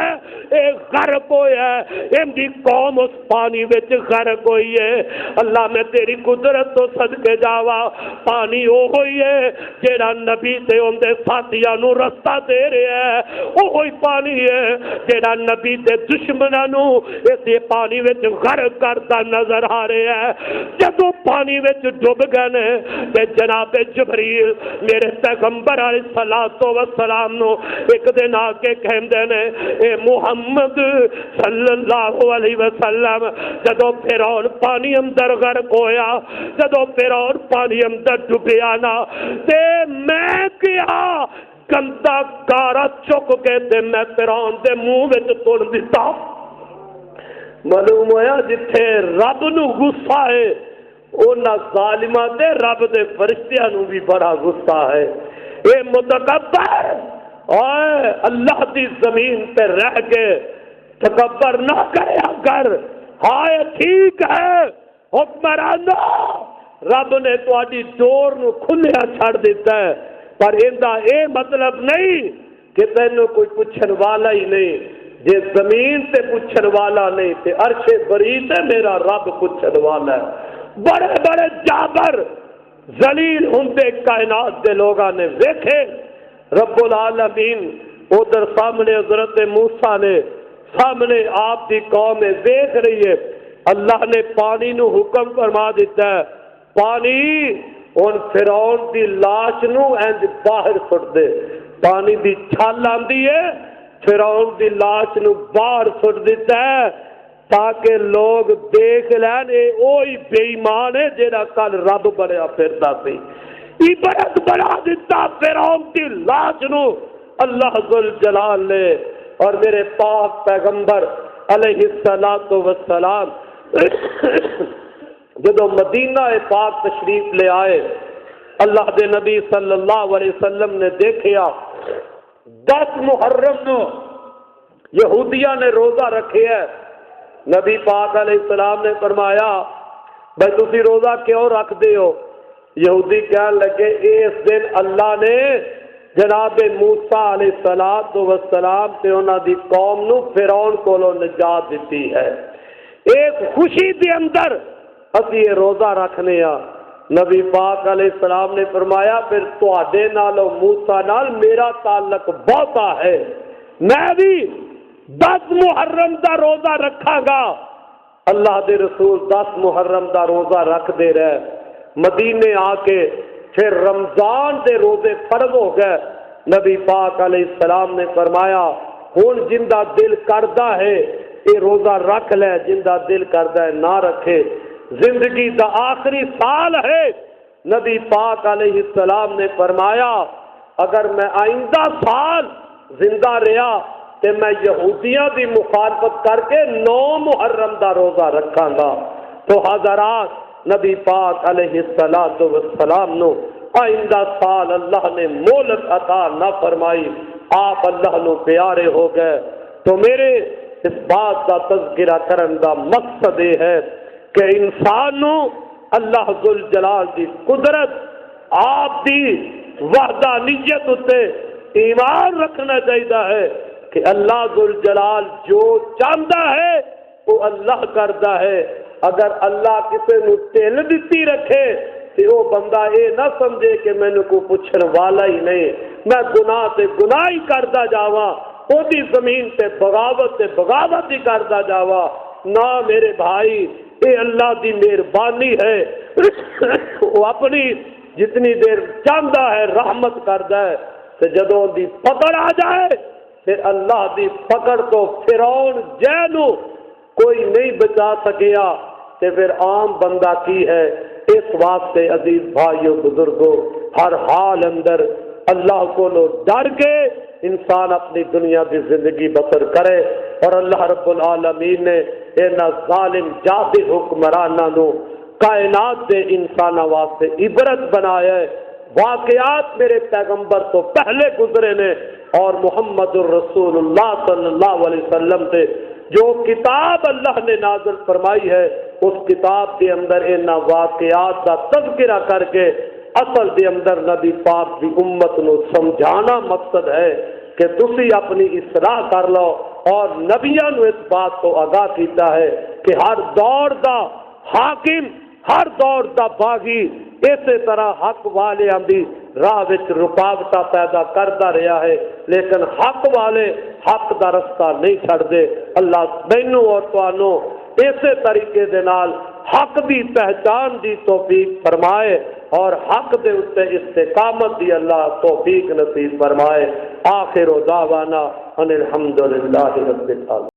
اے غرق ہویا ہے ان دی قوم اس پانی وچ غرق ہوئی ہے اللہ میں تیری قدرت تو صدقے جاوا پانی او ہوئی ہے جیڑا نبی تے ان دے ساتھیاں نو رستہ دے رہے ہیں او ہوئی پانی ہے جیڑا نبی تے دشمناں نو اس پانی وچ غرق کرتا نظر آ رہے ہیں جدو پانی وچ ڈب گئے نے تے جناب جبریل میرے پیغمبر علیہ الصلوۃ والسلام نو ایک دن آ کے کہندے نے اے محمد صلی اللہ علیہ وسلم جدو فرعون پانی اندر غرق ہویا جدو فرعون پانی اندر ڈبیا نا تے میں کیا گندا کارا چک کے تے میں فرعون دے منہ وچ تن دتا معلوم ہویا جتھے رب نو غصہ ہے اونا ظالماں دے رب دے فرشتیاں نو بھی بڑا غصہ ہے اے متکبر اوے اللہ دی زمین پہ رہ کے تکبر نہ کریا کر ہائے ٹھیک ہے حکمرانو رب نے تواڈی ڈور نو کھلیا چھڑ دیتا ہے پر ایندا اے مطلب نہیں کہ تینوں کوئی پوچھن والا ہی نہیں جے زمین تے پوچھن والا نہیں تے عرش بری تے میرا رب پوچھن والا ہے بڑے بڑے جابر ذلیل ہوندے کائنات دے لوگاں نے ویکھے رب العالمین ادھر سامنے حضرت موسیٰ نے سامنے آپ دی قوم دیکھ رہی ہے اللہ نے پانی نو حکم فرما دیتا ہے پانی ان فرعون دی لاش نو انج باہر سٹ دے پانی دی چھال آندی ہے فرعون دی لاش نو باہر سٹ دیتا ہے تاکہ لوگ دیکھ لین اے اوہی بے ایمان ہے جیڑا کل رب بنیا پھردا سی عبرت بنا دیتا فرعون دی لاش نو اللہ ذوالجلال نے اور میرے پاک پیغمبر علیہ الصلوۃ والسلام جدو مدینہ پاک تشریف لے آئے اللہ دے نبی صلی اللہ علیہ وسلم نے دیکھیا 10 محرم نو یہودیاں نے روزہ رکھے ہے نبی پاک علیہ السلام نے فرمایا بھائی تسی روزہ کیوں رکھ دے ہو یہودی کہنے لگے اس دن اللہ نے جناب موسیٰ علیہ السلام تے انہاں دی قوم نو فرعون کولو نجات دیتی ہے ایک خوشی دے اندر اسی یہ روزہ رکھنے ہاں نبی پاک علیہ السلام نے فرمایا پھر تواڈے نالو موسیٰ نال میرا تعلق بہتا ہے میں بھی 10 محرم دا روزہ رکھاں گا اللہ دے رسول 10 محرم دا روزہ رکھ دے رہے مدینے آ کے پھر رمضان دے روزے فرض ہو گئے نبی پاک علیہ السلام نے فرمایا ہن جندا دل کردا ہے یہ روزہ رکھ لے، جندا دل کردا ہے نہ رکھے۔ زندگی دا آخری سال ہے، نبی پاک علیہ السلام نے فرمایا اگر میں آئندہ سال زندہ رہا تو میں یہودیاں دی مخالفت کر کے 9 محرم دا روزہ رکھاں گا۔ تو حضرات نبی پاک علیہ السلام نو آئندہ سال اللہ نے مہلت عطا نہ فرمائی، آپ اللہ نو پیارے ہو گئے۔ تو میرے اس بات کا تذکرہ کرن دا مقصد یہ ہے کہ انسان نو اللہ ذوالجلال دی قدرت، آپ دی وحدانیت اتے ایمان رکھنا چاہیے ہے کہ اللہ ذوالجلال جو چاہتا ہے وہ اللہ کرتا ہے۔ اگر اللہ کسی نو ٹھل دیتی رکھے تو وہ بندہ یہ نہ سمجھے کہ مینوں کو پوچھن والا ہی نہیں، میں گناہ تے گناہ ہی کرتا جاواں، دی زمین تے بغاوت ہی کرتا جاواں۔ نہ میرے بھائی، اے اللہ دی مہربانی ہے، وہ اپنی جتنی دیر چاہتا ہے رحمت کرتا ہے، تو جدوں دی پکڑ آ جائے پھر اللہ دی پکڑ تو فرعون جیلو کوئی نہیں بچا سکیا، تے پھر عام بندہ کی ہے۔ اس واسطے عزیز بھائیو بزرگوں، ہر حال اندر اللہ کو لو ڈر کے انسان اپنی دنیا کی زندگی بسر کرے، اور اللہ رب العالمین نے اینا ظالم جابر حکمرانہ نو کائنات دے انسان واسطے عبرت بنایا ہے۔ واقعات میرے پیغمبر تو پہلے گزرے نے، اور محمد الرسول اللہ صلی اللہ علیہ وسلم سے جو کتاب اللہ نے نازل فرمائی ہے اس کتاب کے اندر اینا واقعات کا تذکرہ کر کے اصل دے اندر نبی پاک دی امت نو سمجھانا مقصد ہے کہ تسی اپنی اصلاح کر لو، اور نبیاں نو اس بات کو آگاہ کیتا ہے کہ ہر دور دا حاکم، ہر دور دا باغی اسی طرح حق والیاں دی راہ وچ رکاوٹاں پیدا کرتا رہا ہے، لیکن حق والے حق دا رستہ نہیں چھڑ دے۔ اللہ مینوں اور تانوں اسی طریقے دے نال حق دی پہچان دی توفیق فرمائے، اور حق دے اتے استقامت دی اللہ توفیق نصیب فرمائے۔ آخر دعوانا ان الحمدللہ رب العالمین۔